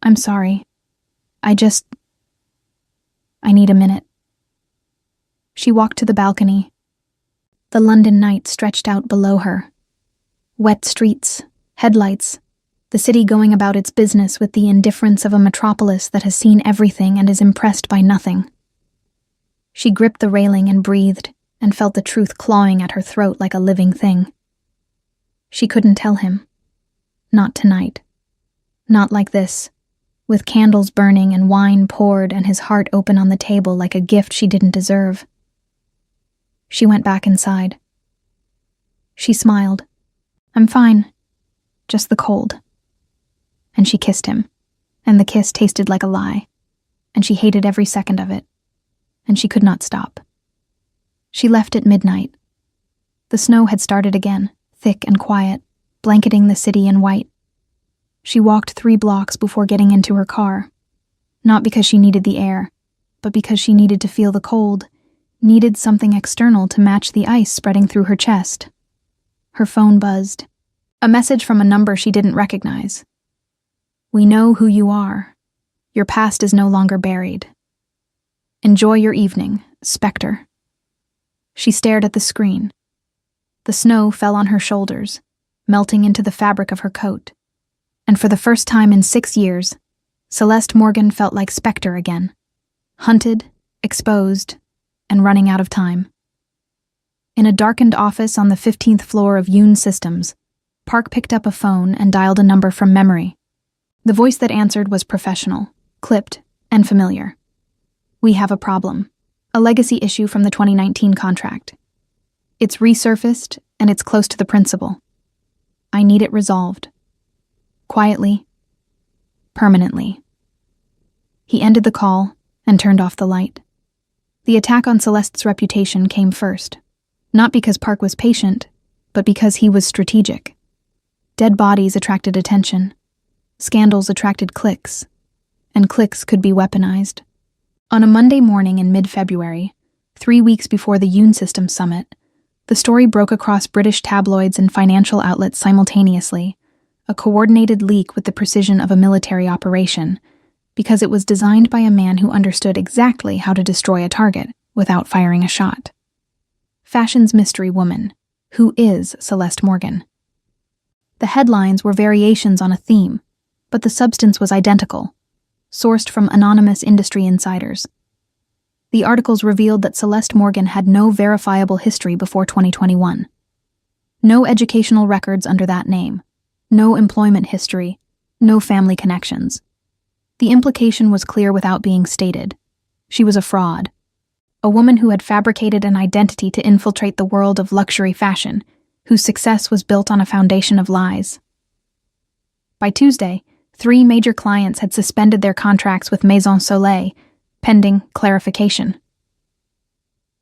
I'm sorry. I need a minute. She walked to the balcony. The London night stretched out below her. Wet streets, headlights, the city going about its business with the indifference of a metropolis that has seen everything and is impressed by nothing. She gripped the railing and breathed, and felt the truth clawing at her throat like a living thing. She couldn't tell him. Not tonight. Not like this, with candles burning and wine poured and his heart open on the table like a gift she didn't deserve. She went back inside. She smiled. I'm fine. Just the cold. And she kissed him, and the kiss tasted like a lie, and she hated every second of it, and she could not stop. She left at midnight. The snow had started again, thick and quiet, blanketing the city in white. She walked 3 blocks before getting into her car, not because she needed the air, but because she needed to feel the cold, needed something external to match the ice spreading through her chest. Her phone buzzed. A message from a number she didn't recognize. We know who you are. Your past is no longer buried. Enjoy your evening, Spectre. She stared at the screen. The snow fell on her shoulders, melting into the fabric of her coat. And for the first time in 6 years, Celeste Morgan felt like Spectre again. Hunted, exposed, and running out of time. In a darkened office on the 15th floor of Yoon Systems, Park picked up a phone and dialed a number from memory. The voice that answered was professional, clipped, and familiar. We have a problem. A legacy issue from the 2019 contract. It's resurfaced, and it's close to the principal. I need it resolved. Quietly. Permanently. He ended the call and turned off the light. The attack on Celeste's reputation came first, not because Park was patient, but because he was strategic. Dead bodies attracted attention. Scandals attracted clicks, and clicks could be weaponized. On a Monday morning in mid-February, 3 weeks before the Yoon Systems summit, the story broke across British tabloids and financial outlets simultaneously, a coordinated leak with the precision of a military operation, because it was designed by a man who understood exactly how to destroy a target without firing a shot. Fashion's mystery woman, who is Celeste Morgan? The headlines were variations on a theme, but the substance was identical, sourced from anonymous industry insiders. The articles revealed that Celeste Morgan had no verifiable history before 2021. No educational records under that name, no employment history, no family connections. The implication was clear without being stated. She was a fraud. A woman who had fabricated an identity to infiltrate the world of luxury fashion, whose success was built on a foundation of lies. By Tuesday, 3 major clients had suspended their contracts with Maison Soleil, pending clarification.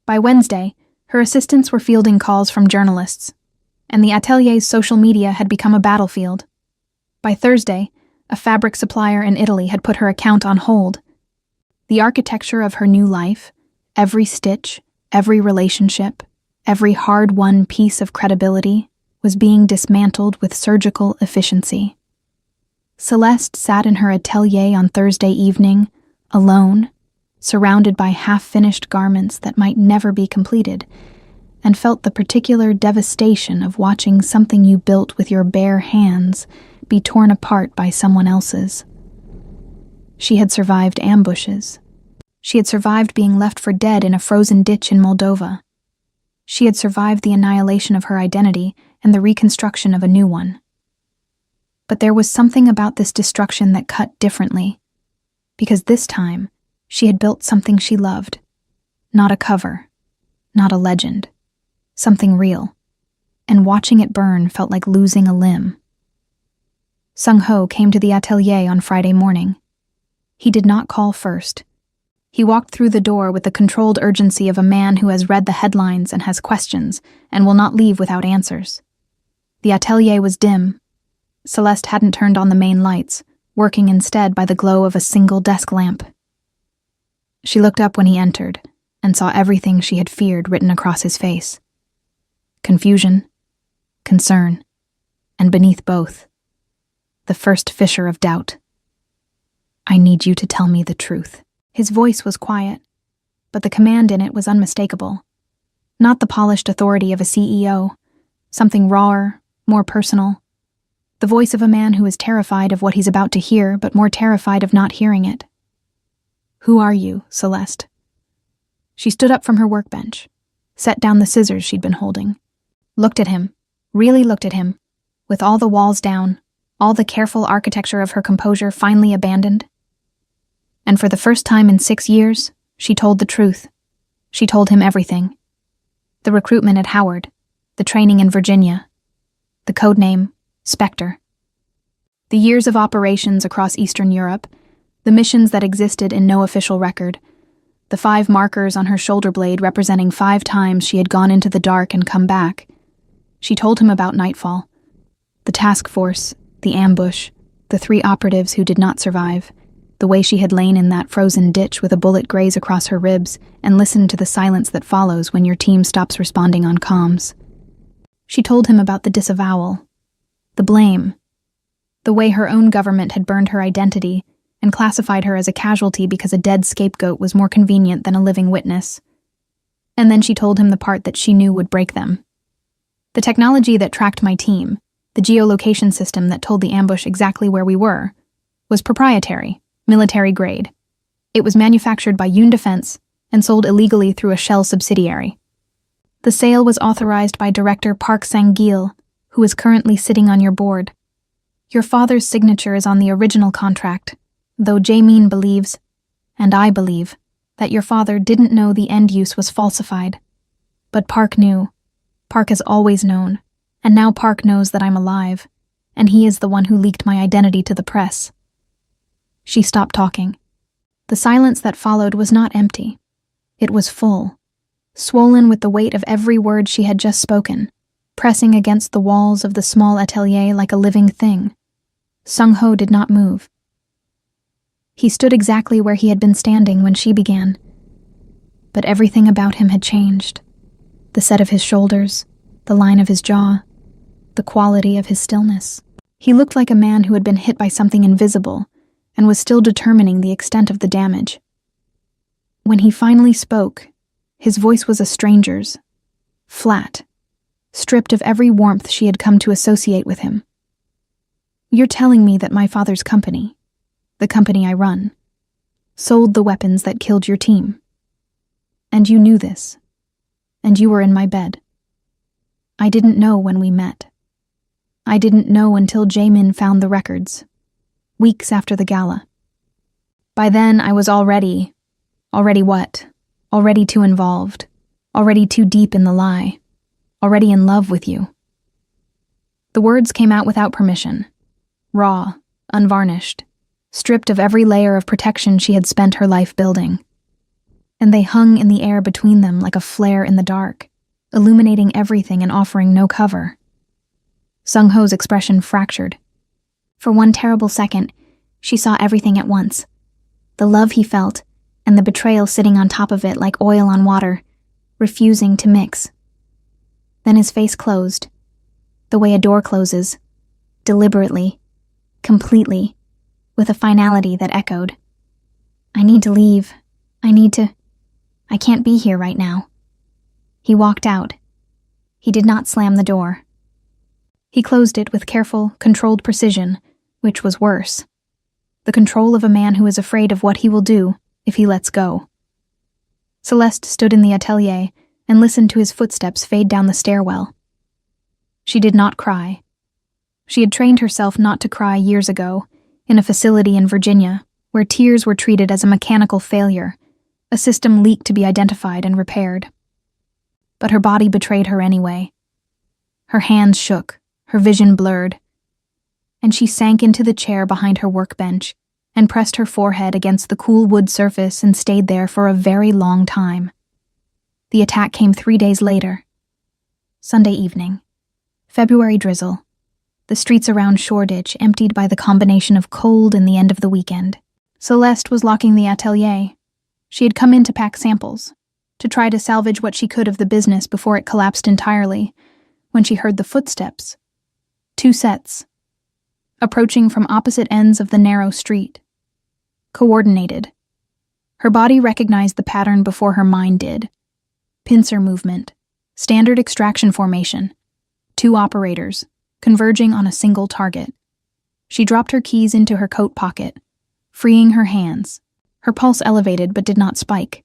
By Wednesday, her assistants were fielding calls from journalists, and the atelier's social media had become a battlefield. By Thursday, a fabric supplier in Italy had put her account on hold. The architecture of her new life, every stitch, every relationship, every hard-won piece of credibility, was being dismantled with surgical efficiency. Celeste sat in her atelier on Thursday evening, alone, surrounded by half-finished garments that might never be completed, and felt the particular devastation of watching something you built with your bare hands be torn apart by someone else's. She had survived ambushes. She had survived being left for dead in a frozen ditch in Moldova. She had survived the annihilation of her identity and the reconstruction of a new one. But there was something about this destruction that cut differently, because this time she had built something she loved. Not a cover, not a legend, something real, and watching it burn felt like losing a limb. Sung-ho came to the atelier on Friday morning. He did not call first. He walked through the door with the controlled urgency of a man who has read the headlines and has questions and will not leave without answers. The atelier was dim. Celeste hadn't turned on the main lights, working instead by the glow of a single desk lamp. She looked up when he entered and saw everything she had feared written across his face. Confusion, concern, and beneath both, the first fissure of doubt. "I need you to tell me the truth." His voice was quiet, but the command in it was unmistakable. Not the polished authority of a CEO, something rawer, more personal. The voice of a man who is terrified of what he's about to hear, but more terrified of not hearing it. "Who are you, Celeste?" She stood up from her workbench, set down the scissors she'd been holding, looked at him, really looked at him, with all the walls down, all the careful architecture of her composure finally abandoned. And for the first time in 6 years, she told the truth. She told him everything. The recruitment at Howard, the training in Virginia, the codename Spectre. The years of operations across Eastern Europe, the missions that existed in no official record, the 5 markers on her shoulder blade representing 5 times she had gone into the dark and come back. She told him about Nightfall, the task force, the ambush, the 3 operatives who did not survive, the way she had lain in that frozen ditch with a bullet graze across her ribs and listened to the silence that follows when your team stops responding on comms. She told him about the disavowal, the blame, the way her own government had burned her identity and classified her as a casualty because a dead scapegoat was more convenient than a living witness. And then she told him the part that she knew would break them. The technology that tracked my team, the geolocation system that told the ambush exactly where we were, was proprietary. Military grade. It was manufactured by Yoon Defense and sold illegally through a shell subsidiary. The sale was authorized by Director Park Sang-gil, who is currently sitting on your board. Your father's signature is on the original contract, though Jae-min believes, and I believe, that your father didn't know the end use was falsified. But Park knew. Park has always known, and now Park knows that I'm alive, and he is the one who leaked my identity to the press. She stopped talking. The silence that followed was not empty. It was full, swollen with the weight of every word she had just spoken, pressing against the walls of the small atelier like a living thing. Sung-ho did not move. He stood exactly where he had been standing when she began. But everything about him had changed. The set of his shoulders, the line of his jaw, the quality of his stillness. He looked like a man who had been hit by something invisible and was still determining the extent of the damage. When he finally spoke, his voice was a stranger's, flat, stripped of every warmth she had come to associate with him. "You're telling me that my father's company, the company I run, sold the weapons that killed your team. And you knew this, and you were in my bed. I didn't know when we met. I didn't know until Jae-min found the records. Weeks after the gala. By then, I was already what? Already too involved, already too deep in the lie, already in love with you." The words came out without permission, raw, unvarnished, stripped of every layer of protection she had spent her life building. And they hung in the air between them like a flare in the dark, illuminating everything and offering no cover. Sung-ho's expression fractured. For one terrible second, she saw everything at once. The love he felt, and the betrayal sitting on top of it like oil on water, refusing to mix. Then his face closed, the way a door closes, deliberately, completely, with a finality that echoed. "I need to leave. I can't be here right now." He walked out. He did not slam the door. He closed it with careful, controlled precision, which was worse. the control of a man who is afraid of what he will do if he lets go. Celeste stood in the atelier and listened to his footsteps fade down the stairwell. She did not cry. She had trained herself not to cry years ago, in a facility in Virginia, where tears were treated as a mechanical failure, a system leaked to be identified and repaired. But her body betrayed her anyway. Her hands shook, her vision blurred, and she sank into the chair behind her workbench and pressed her forehead against the cool wood surface and stayed there for a very long time. The attack came 3 days later. Sunday evening. February drizzle. The streets around Shoreditch emptied by the combination of cold and the end of the weekend. Celeste was locking the atelier. She had come in to pack samples, to try to salvage what she could of the business before it collapsed entirely, when she heard the footsteps. 2 sets. Approaching from opposite ends of the narrow street. Coordinated. Her body recognized the pattern before her mind did. Pincer movement. Standard extraction formation. 2 operators, converging on a single target. She dropped her keys into her coat pocket, freeing her hands. Her pulse elevated but did not spike,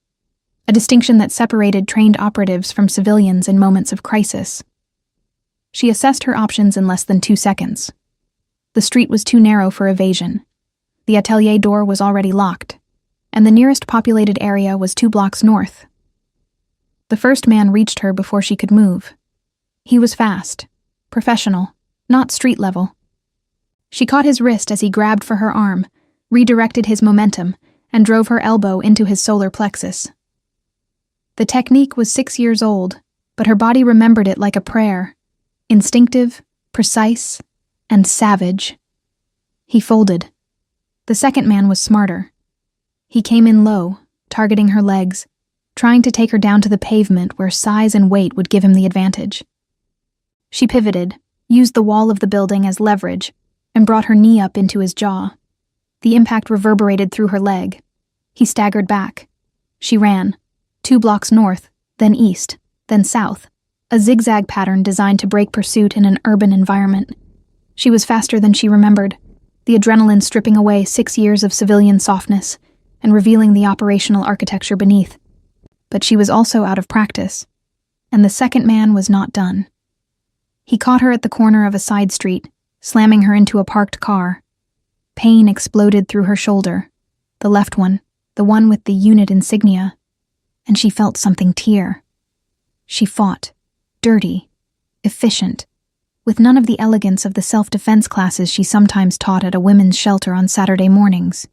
a distinction that separated trained operatives from civilians in moments of crisis. She assessed her options in less than 2 seconds. The street was too narrow for evasion. The atelier door was already locked, and the nearest populated area was 2 blocks north. The first man reached her before she could move. He was fast, professional, not street level. She caught his wrist as he grabbed for her arm, redirected his momentum, and drove her elbow into his solar plexus. The technique was 6 years old, but her body remembered it like a prayer, instinctive, precise, and savage. He folded. The second man was smarter. He came in low, targeting her legs, trying to take her down to the pavement where size and weight would give him the advantage. She pivoted, used the wall of the building as leverage, and brought her knee up into his jaw. The impact reverberated through her leg. He staggered back. She ran, 2 blocks north, then east, then south, a zigzag pattern designed to break pursuit in an urban environment. She was faster than she remembered, the adrenaline stripping away 6 years of civilian softness and revealing the operational architecture beneath. But she was also out of practice, and the second man was not done. He caught her at the corner of a side street, slamming her into a parked car. Pain exploded through her shoulder, the left one, the one with the unit insignia, and she felt something tear. She fought, dirty, efficient, with none of the elegance of the self-defense classes she sometimes taught at a women's shelter on Saturday mornings.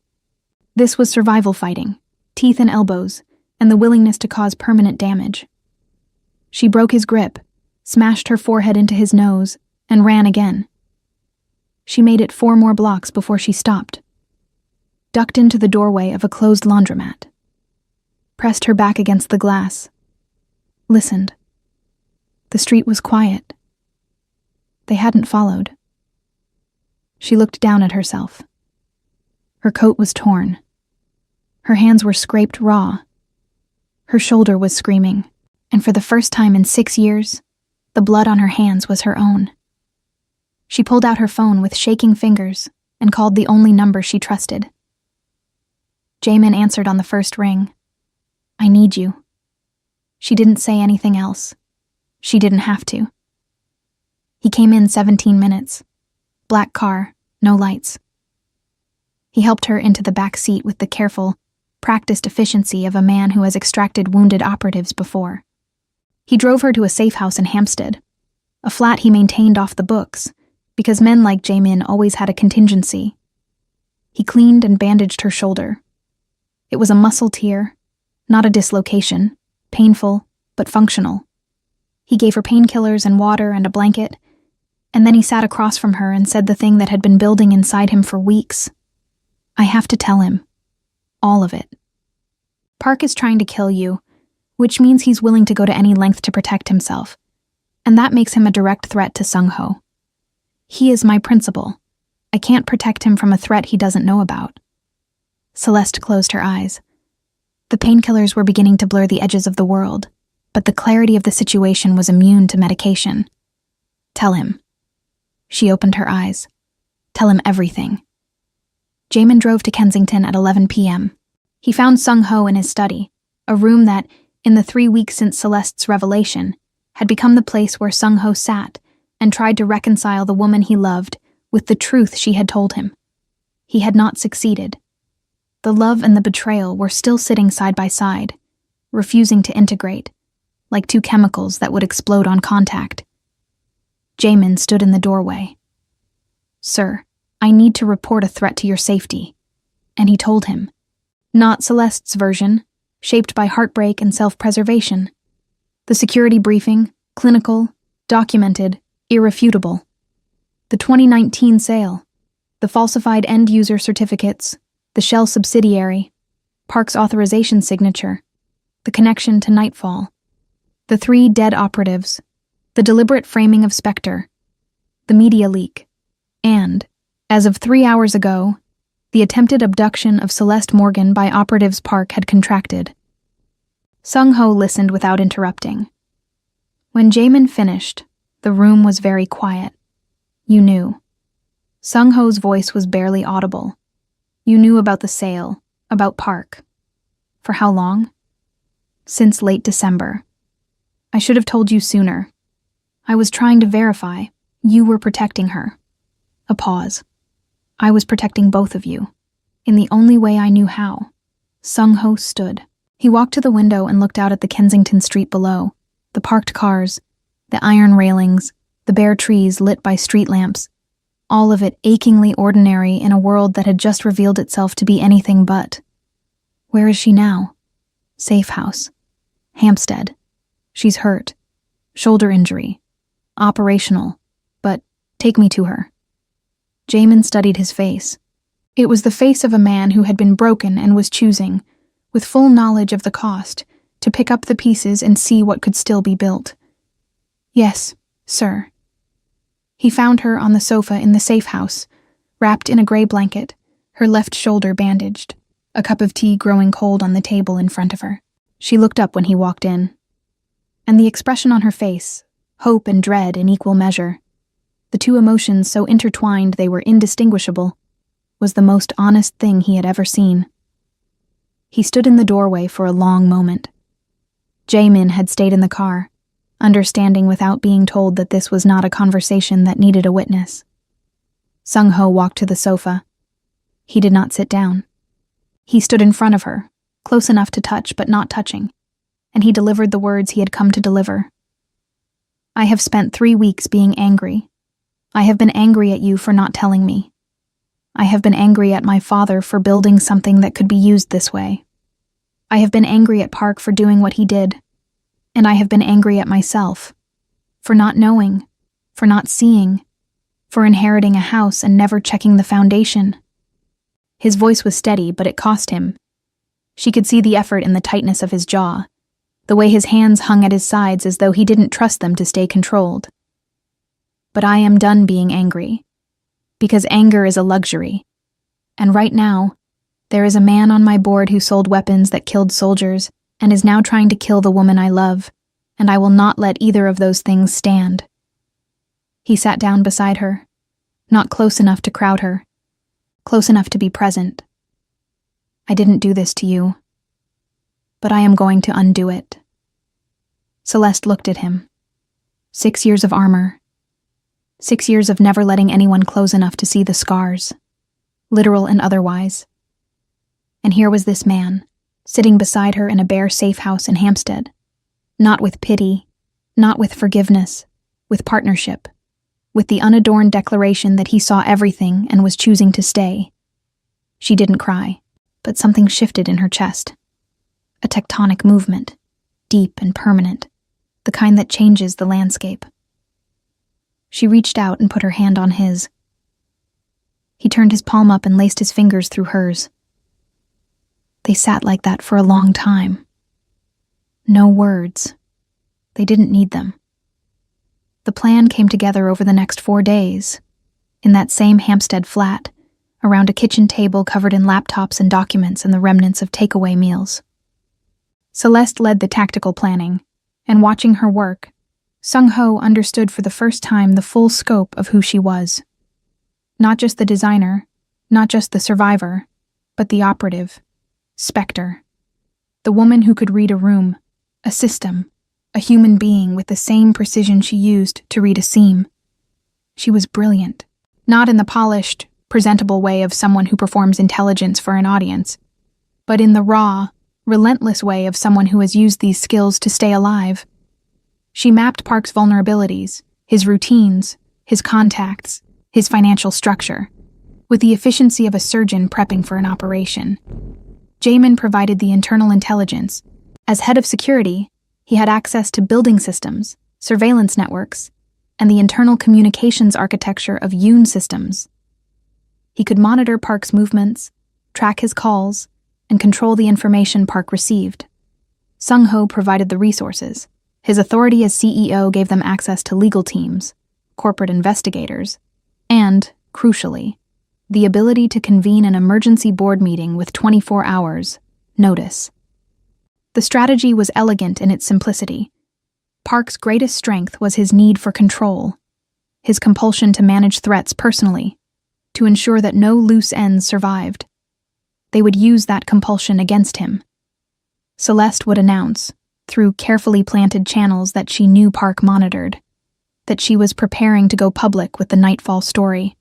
This was survival fighting, teeth and elbows, and the willingness to cause permanent damage. She broke his grip, smashed her forehead into his nose, and ran again. She made it 4 more blocks before she stopped, ducked into the doorway of a closed laundromat, pressed her back against the glass, listened. The street was quiet. They hadn't followed. She looked down at herself. Her coat was torn. Her hands were scraped raw. Her shoulder was screaming, and for the first time in 6 years, the blood on her hands was her own. She pulled out her phone with shaking fingers and called the only number she trusted. Jamin answered on the first ring. "I need you." She didn't say anything else. She didn't have to. He came in 17 minutes. Black car, no lights. He helped her into the back seat with the careful, practiced efficiency of a man who has extracted wounded operatives before. He drove her to a safe house in Hampstead, a flat he maintained off the books, because men like Jamin always had a contingency. He cleaned and bandaged her shoulder. It was a muscle tear, not a dislocation, painful, but functional. He gave her painkillers and water and a blanket, and then he sat across from her and said the thing that had been building inside him for weeks. "I have to tell him. All of it. Park is trying to kill you, which means he's willing to go to any length to protect himself, and that makes him a direct threat to Sung-ho. He is my principal. I can't protect him from a threat he doesn't know about." Celeste closed her eyes. The painkillers were beginning to blur the edges of the world, but the clarity of the situation was immune to medication. "Tell him." She opened her eyes. "Tell him everything." Jamin drove to Kensington at 11 p.m. He found Sung-ho in his study, a room that, in the 3 weeks since Celeste's revelation, had become the place where Sung-ho sat and tried to reconcile the woman he loved with the truth she had told him. He had not succeeded. The love and the betrayal were still sitting side by side, refusing to integrate, like two chemicals that would explode on contact. Jamin stood in the doorway. "Sir, I need to report a threat to your safety." And he told him. Not Celeste's version, shaped by heartbreak and self-preservation. The security briefing, clinical, documented, irrefutable. The 2019 sale, the falsified end-user certificates, the Shell subsidiary, Park's authorization signature, the connection to Nightfall, the 3 dead operatives, the deliberate framing of Spectre, the media leak, and, as of 3 hours ago, the attempted abduction of Celeste Morgan by operatives Park had contracted. Sung-ho listened without interrupting. When Jamin finished, the room was very quiet. You knew. Sung-ho's voice was barely audible. You knew about the sale, about Park. For how long? Since late December. I should have told you sooner. I was trying to verify. You were protecting her. A pause. I was protecting both of you. In the only way I knew how. Sung-ho stood. He walked to the window and looked out at the Kensington street below, the parked cars, the iron railings, the bare trees lit by street lamps, all of it achingly ordinary in a world that had just revealed itself to be anything but. Where is she now? Safe house. Hampstead. She's hurt. Shoulder injury. Operational. But take me to her. Jamin studied his face. It was the face of a man who had been broken and was choosing, with full knowledge of the cost, to pick up the pieces and see what could still be built. Yes, sir. He found her on the sofa in the safe house, wrapped in a gray blanket, her left shoulder bandaged, a cup of tea growing cold on the table in front of her. She looked up when he walked in. And the expression on her face, hope and dread in equal measure, the two emotions so intertwined they were indistinguishable, was the most honest thing he had ever seen. He stood in the doorway for a long moment. Jamin had stayed in the car, understanding without being told that this was not a conversation that needed a witness. Sung-ho walked to the sofa. He did not sit down. He stood in front of her, close enough to touch but not touching, and he delivered the words he had come to deliver. I have spent 3 weeks being angry. I have been angry at you for not telling me. I have been angry at my father for building something that could be used this way. I have been angry at Park for doing what he did. And I have been angry at myself. For not knowing. For not seeing. For inheriting a house and never checking the foundation. His voice was steady, but it cost him. She could see the effort in the tightness of his jaw, the way his hands hung at his sides as though he didn't trust them to stay controlled. But I am done being angry. Because anger is a luxury. And right now, there is a man on my board who sold weapons that killed soldiers and is now trying to kill the woman I love, and I will not let either of those things stand. He sat down beside her, not close enough to crowd her, close enough to be present. I didn't do this to you, but I am going to undo it. Celeste looked at him. 6 years of armor. 6 years of never letting anyone close enough to see the scars, literal and otherwise. And here was this man, sitting beside her in a bare safe house in Hampstead, not with pity, not with forgiveness, with partnership, with the unadorned declaration that he saw everything and was choosing to stay. She didn't cry, but something shifted in her chest. A tectonic movement, deep and permanent, the kind that changes the landscape. She reached out and put her hand on his. He turned his palm up and laced his fingers through hers. They sat like that for a long time. No words. They didn't need them. The plan came together over the next 4 days, in that same Hampstead flat, around a kitchen table covered in laptops and documents and the remnants of takeaway meals. Celeste led the tactical planning, and watching her work, Sung-ho understood for the first time the full scope of who she was. Not just the designer, Not just the survivor, but the operative, Spectre. The woman who could read a room, a system, a human being with the same precision she used to read a seam. She was brilliant, not in the polished, presentable way of someone who performs intelligence for an audience, but in the raw, relentless way of someone who has used these skills to stay alive. She mapped Park's vulnerabilities, his routines, his contacts, his financial structure, with the efficiency of a surgeon prepping for an operation. Jamin provided the internal intelligence. As head of security, he had access to building systems, surveillance networks, and the internal communications architecture of Yoon systems. He could monitor Park's movements, track his calls, and control the information Park received. Sung-ho provided the resources. His authority as CEO gave them access to legal teams, corporate investigators, and, crucially, the ability to convene an emergency board meeting with 24 hours notice. The strategy was elegant in its simplicity. Park's greatest strength was his need for control, his compulsion to manage threats personally, to ensure that no loose ends survived. They would use that compulsion against him. Celeste would announce, through carefully planted channels that she knew Park monitored, that she was preparing to go public with the Nightfall story.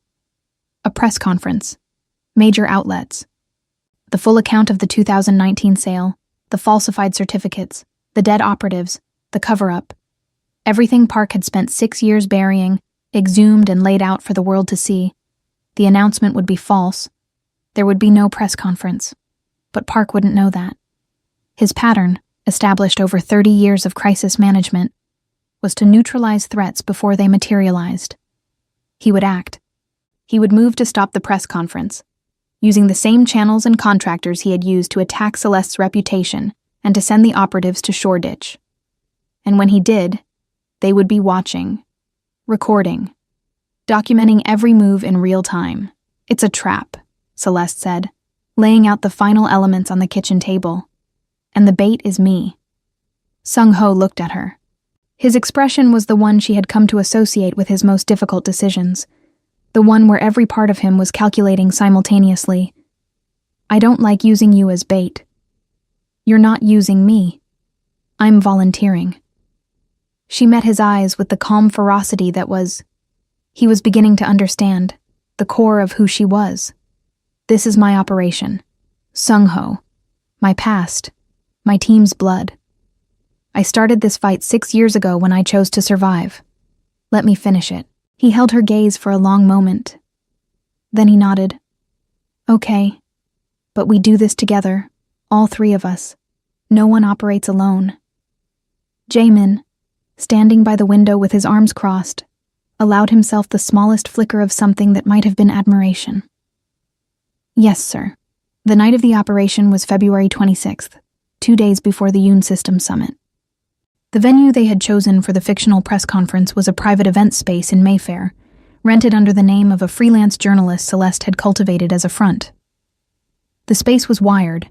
A press conference, major outlets, the full account of the 2019 sale, the falsified certificates, the dead operatives, the cover-up. Everything Park had spent 6 years burying, exhumed and laid out for the world to see. The announcement would be false. There would be no press conference. But Park wouldn't know that. His pattern, established over 30 years of crisis management, was to neutralize threats before they materialized. He would act. He would move to stop the press conference, using the same channels and contractors he had used to attack Celeste's reputation and to send the operatives to Shoreditch. And when he did, they would be watching, recording, documenting every move in real time. "It's a trap," Celeste said, laying out the final elements on the kitchen table. "And the bait is me." Sung-ho looked at her. His expression was the one she had come to associate with his most difficult decisions, the one where every part of him was calculating simultaneously. "I don't like using you as bait. You're not using me. I'm volunteering." She met his eyes with the calm ferocity that was... He was beginning to understand, the core of who she was. "This is my operation. Sung-ho. My past. My team's blood. I started this fight 6 years ago when I chose to survive. Let me finish it." He held her gaze for a long moment. Then he nodded. "Okay, but we do this together, all three of us. No one operates alone." Jamin, standing by the window with his arms crossed, allowed himself the smallest flicker of something that might have been admiration. "Yes, sir." The night of the operation was February 26th, 2 days before the Yoon System Summit. The venue they had chosen for the fictional press conference was a private event space in Mayfair, rented under the name of a freelance journalist Celeste had cultivated as a front. The space was wired.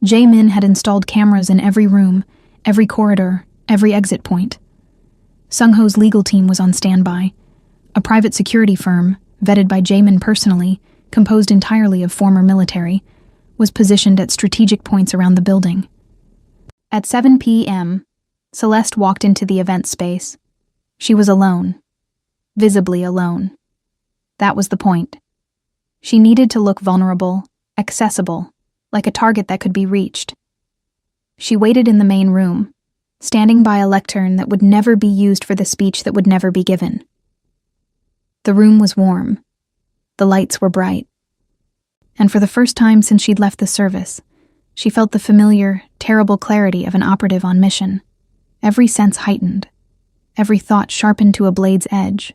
Jamin had installed cameras in every room, every corridor, every exit point. Sung-ho's legal team was on standby. A private security firm, vetted by Jamin personally, composed entirely of former military, was positioned at strategic points around the building. At 7 p.m., Celeste walked into the event space. She was alone. Visibly alone. That was the point. She needed to look vulnerable, accessible, like a target that could be reached. She waited in the main room, standing by a lectern that would never be used for the speech that would never be given. The room was warm. The lights were bright. And for the first time since she'd left the service, she felt the familiar, terrible clarity of an operative on mission. Every sense heightened, every thought sharpened to a blade's edge,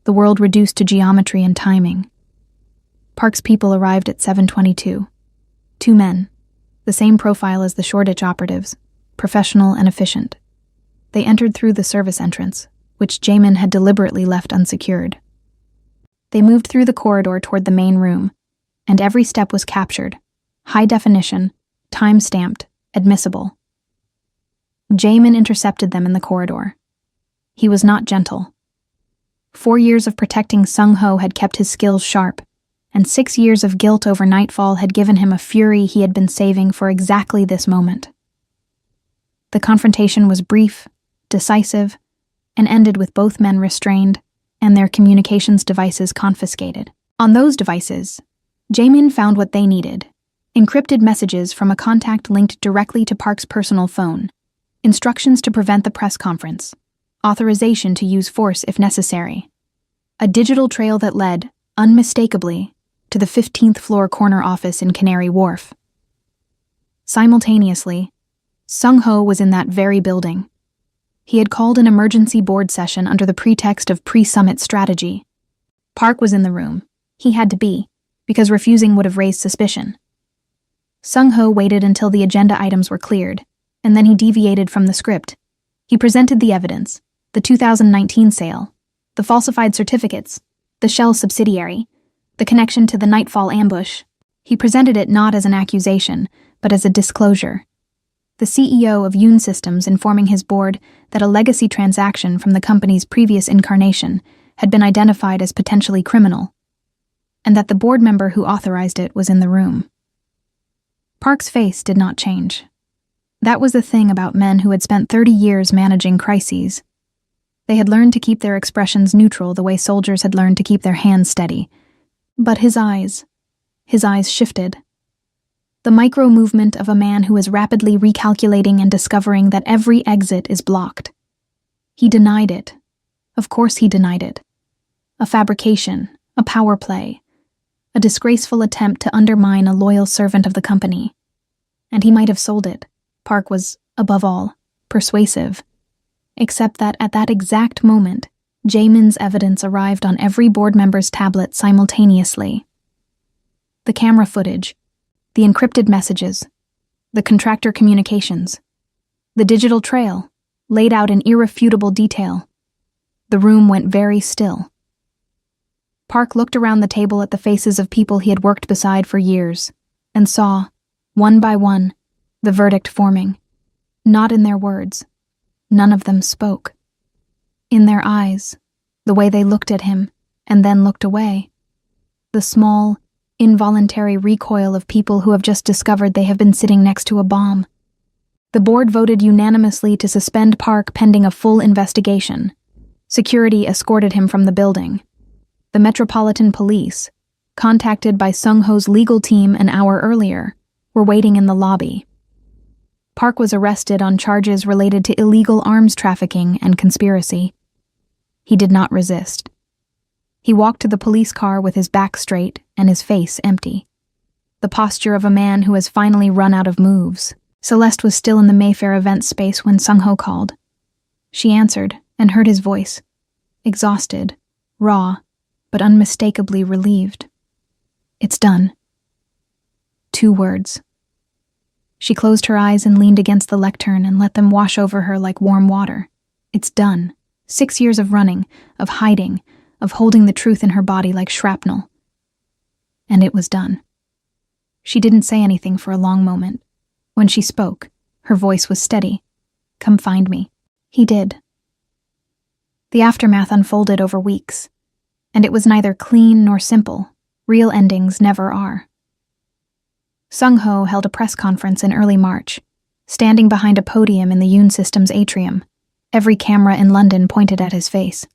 the world reduced to geometry and timing. Park's people arrived at 7:22. 2 men, the same profile as the Shoreditch operatives, professional and efficient. They entered through the service entrance, which Jamin had deliberately left unsecured. They moved through the corridor toward the main room, and every step was captured, high definition, time-stamped, admissible. Jamin intercepted them in the corridor. He was not gentle. 4 years of protecting Sung-ho had kept his skills sharp. and 6 years of guilt over nightfall had given him a fury he had been saving for exactly this moment. The confrontation was brief, decisive, and ended with both men restrained and their communications devices confiscated. On those devices, Jamin found what they needed: encrypted messages from a contact linked directly to Park's personal phone, instructions to prevent the press conference, authorization to use force if necessary, a digital trail that led, unmistakably, to the 15th floor corner office in Canary Wharf. Simultaneously, Sung-ho was in that very building. He had called an emergency board session under the pretext of pre-summit strategy. Park was in the room. He had to be, because refusing would have raised suspicion. Sung-ho waited until the agenda items were cleared, and then he deviated from the script. He presented the evidence: the 2019 sale, the falsified certificates, the Shell subsidiary, the connection to the Nightfall ambush. He presented it not as an accusation, but as a disclosure. The CEO of Yoon Systems informing his board that a legacy transaction from the company's previous incarnation had been identified as potentially criminal, and that the board member who authorized it was in the room. Park's face did not change. That was the thing about men who had spent 30 years managing crises. They had learned to keep their expressions neutral the way soldiers had learned to keep their hands steady. But his eyes shifted. The micro-movement of a man who is rapidly recalculating and discovering that every exit is blocked. He denied it. Of course he denied it. A fabrication, a power play, a disgraceful attempt to undermine a loyal servant of the company. And he might have sold it. Park was, above all, persuasive. Except that at that exact moment, Jamin's evidence arrived on every board member's tablet simultaneously. The camera footage, the encrypted messages, the contractor communications, the digital trail, laid out in irrefutable detail. The room went very still. Park looked around the table at the faces of people he had worked beside for years, and saw, one by one, the verdict forming. Not in their words. None of them spoke. In their eyes, the way they looked at him, and then looked away. The small, involuntary recoil of people who have just discovered they have been sitting next to a bomb. The board voted unanimously to suspend Park pending a full investigation. Security escorted him from the building. The Metropolitan Police, contacted by Sung-ho's legal team an hour earlier, were waiting in the lobby. Park was arrested on charges related to illegal arms trafficking and conspiracy. He did not resist. He walked to the police car with his back straight and his face empty. The posture of a man who has finally run out of moves. Celeste was still in the Mayfair event space when Sung-ho called. She answered and heard his voice, exhausted, raw, but unmistakably relieved. "It's done." 2 words. She closed her eyes and leaned against the lectern and let them wash over her like warm water. It's done. 6 years of running, of hiding, of holding the truth in her body like shrapnel. And it was done. She didn't say anything for a long moment. When she spoke, her voice was steady. "Come find me." He did. The aftermath unfolded over weeks, and it was neither clean nor simple. Real endings never are. Sung-ho held a press conference in early March, standing behind a podium in the Yoon Systems atrium. Every camera in London pointed at his face.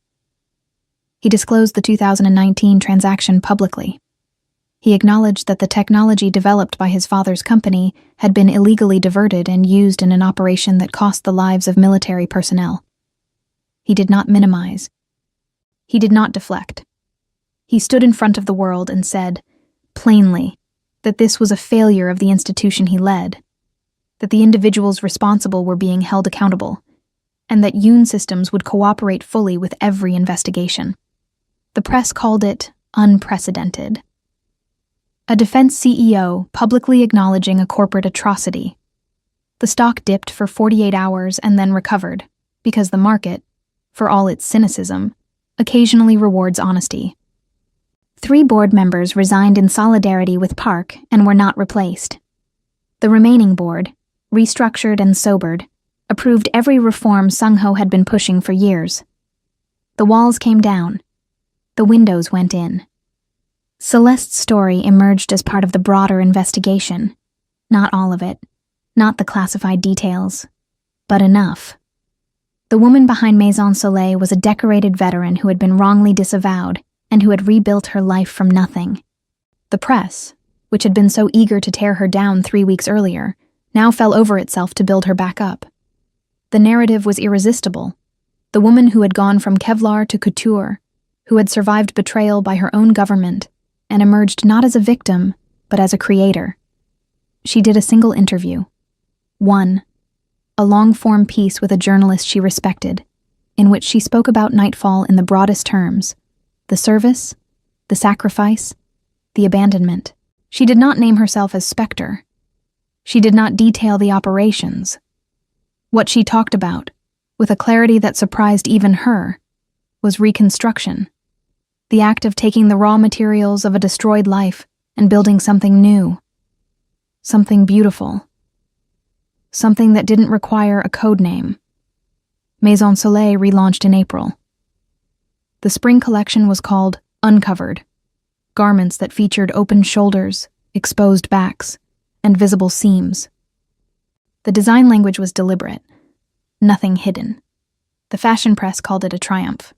He disclosed the 2019 transaction publicly. He acknowledged that the technology developed by his father's company had been illegally diverted and used in an operation that cost the lives of military personnel. He did not minimize. He did not deflect. He stood in front of the world and said, plainly, that this was a failure of the institution he led, that the individuals responsible were being held accountable, and that Yoon Systems would cooperate fully with every investigation. The press called it unprecedented. A defense CEO publicly acknowledging a corporate atrocity. The stock dipped for 48 hours and then recovered, because the market, for all its cynicism, occasionally rewards honesty. 3 board members resigned in solidarity with Park and were not replaced. The remaining board, restructured and sobered, approved every reform Sung-ho had been pushing for years. The walls came down. The windows went in. Celeste's story emerged as part of the broader investigation. Not all of it, not the classified details, but enough. The woman behind Maison Soleil was a decorated veteran who had been wrongly disavowed and who had rebuilt her life from nothing. The press, which had been so eager to tear her down 3 weeks earlier, now fell over itself to build her back up. The narrative was irresistible. The woman who had gone from Kevlar to couture, who had survived betrayal by her own government, and emerged not as a victim, but as a creator. She did a single interview. One. A long-form piece with a journalist she respected, in which she spoke about Nightfall in the broadest terms: the service, the sacrifice, the abandonment. She did not name herself as Spectre. She did not detail the operations. What she talked about, with a clarity that surprised even her, was reconstruction. The act of taking the raw materials of a destroyed life and building something new. Something beautiful. Something that didn't require a code name. Maison Soleil relaunched in April. The spring collection was called Uncovered, garments that featured open shoulders, exposed backs, and visible seams. The design language was deliberate, nothing hidden. The fashion press called it a triumph.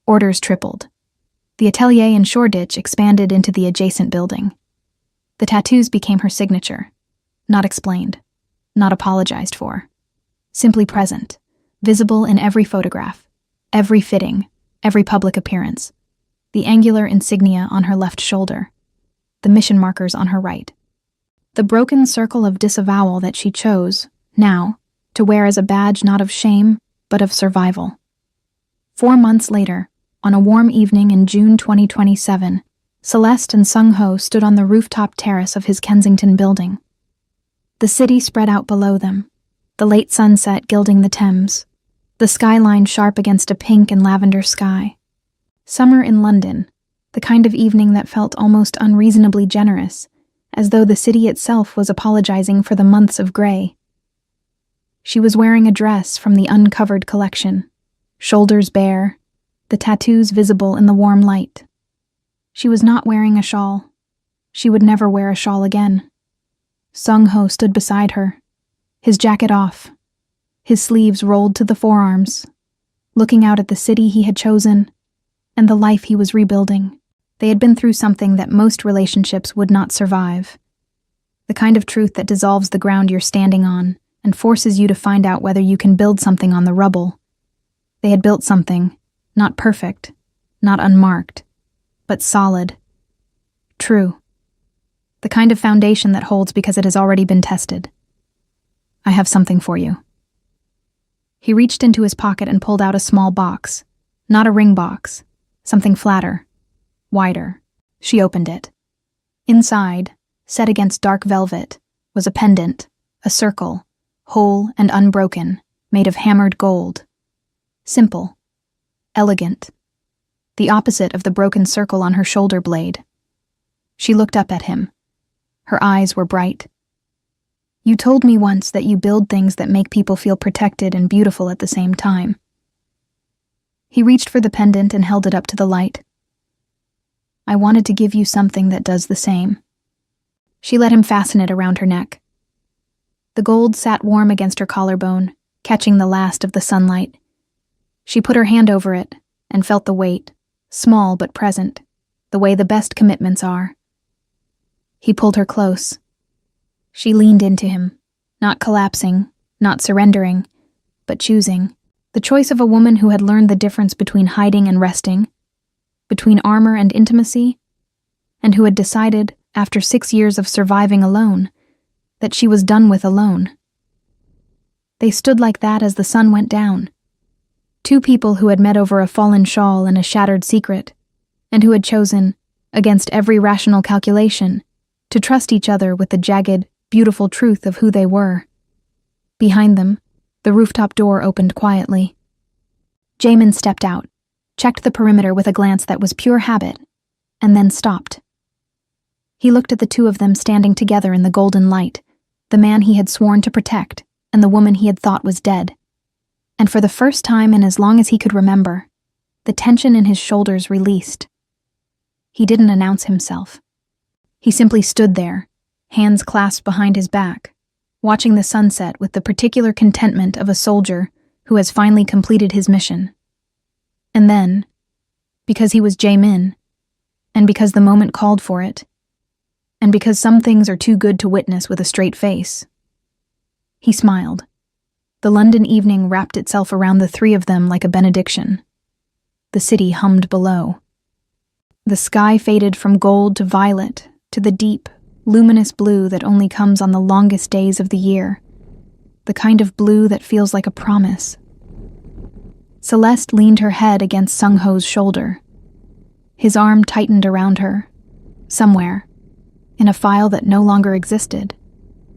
Orders tripled. The atelier in Shoreditch expanded into the adjacent building. The tattoos became her signature, not explained, not apologized for, simply present, visible in every photograph, every fitting, every public appearance. The angular insignia on her left shoulder, the mission markers on her right. The broken circle of disavowal that she chose, now, to wear as a badge not of shame, but of survival. 4 months later, on a warm evening in June 2027, Celeste and Sung-ho stood on the rooftop terrace of his Kensington building. The city spread out below them, the late sunset gilding the Thames, the skyline sharp against a pink and lavender sky. Summer in London, the kind of evening that felt almost unreasonably generous, as though the city itself was apologizing for the months of gray. She was wearing a dress from the Uncovered collection, shoulders bare, the tattoos visible in the warm light. She was not wearing a shawl. She would never wear a shawl again. Sung-ho stood beside her, his jacket off, his sleeves rolled to the forearms, looking out at the city he had chosen and the life he was rebuilding. They had been through something that most relationships would not survive. The kind of truth that dissolves the ground you're standing on and forces you to find out whether you can build something on the rubble. They had built something, not perfect, not unmarked, but solid. True. The kind of foundation that holds because it has already been tested. I have something for you. He reached into his pocket and pulled out a small box, not a ring box, something flatter, wider. She opened it. Inside, set against dark velvet, was a pendant, a circle, whole and unbroken, made of hammered gold. Simple. Elegant. The opposite of the broken circle on her shoulder blade. She looked up at him. Her eyes were bright. You told me once that you build things that make people feel protected and beautiful at the same time. He reached for the pendant and held it up to the light. I wanted to give you something that does the same. She let him fasten it around her neck. The gold sat warm against her collarbone, catching the last of the sunlight. She put her hand over it and felt the weight, small but present, the way the best commitments are. He pulled her close. She leaned into him, not collapsing, not surrendering, but choosing. The choice of a woman who had learned the difference between hiding and resting, between armor and intimacy, and who had decided, after 6 years of surviving alone, that she was done with alone. They stood like that as the sun went down. Two people who had met over a fallen shawl and a shattered secret, and who had chosen, against every rational calculation, to trust each other with the jagged, beautiful truth of who they were. Behind them, the rooftop door opened quietly. Jamin stepped out, checked the perimeter with a glance that was pure habit, and then stopped. He looked at the two of them standing together in the golden light, the man he had sworn to protect and the woman he had thought was dead. And for the first time in as long as he could remember, the tension in his shoulders released. He didn't announce himself. He simply stood there, hands clasped behind his back, watching the sunset with the particular contentment of a soldier who has finally completed his mission. And then, because he was Jae-min, and because the moment called for it, and because some things are too good to witness with a straight face, he smiled. The London evening wrapped itself around the three of them like a benediction. The city hummed below. The sky faded from gold to violet to the deep, luminous blue that only comes on the longest days of the year, the kind of blue that feels like a promise. Celeste leaned her head against Sung-ho's shoulder. His arm tightened around her, somewhere, in a file that no longer existed,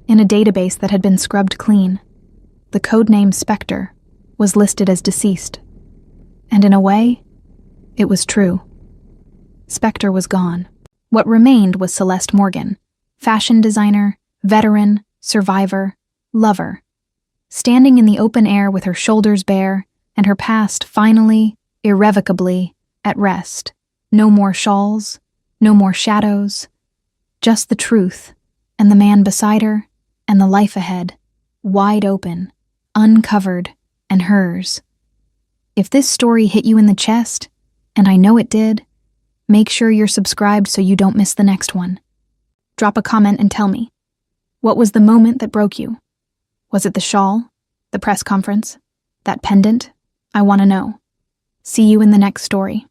in a database that had been scrubbed clean. The codename Spectre was listed as deceased, and in a way, it was true. Spectre was gone. What remained was Celeste Morgan, fashion designer, veteran, survivor, lover, standing in the open air with her shoulders bare and her past finally, irrevocably, at rest. No more shawls, no more shadows, just the truth, and the man beside her, and the life ahead, wide open, uncovered, and hers. If this story hit you in the chest, and I know it did, make sure you're subscribed so you don't miss the next one. Drop a comment and tell me, what was the moment that broke you? Was it the shawl? The press conference? That pendant? I want to know. See you in the next story.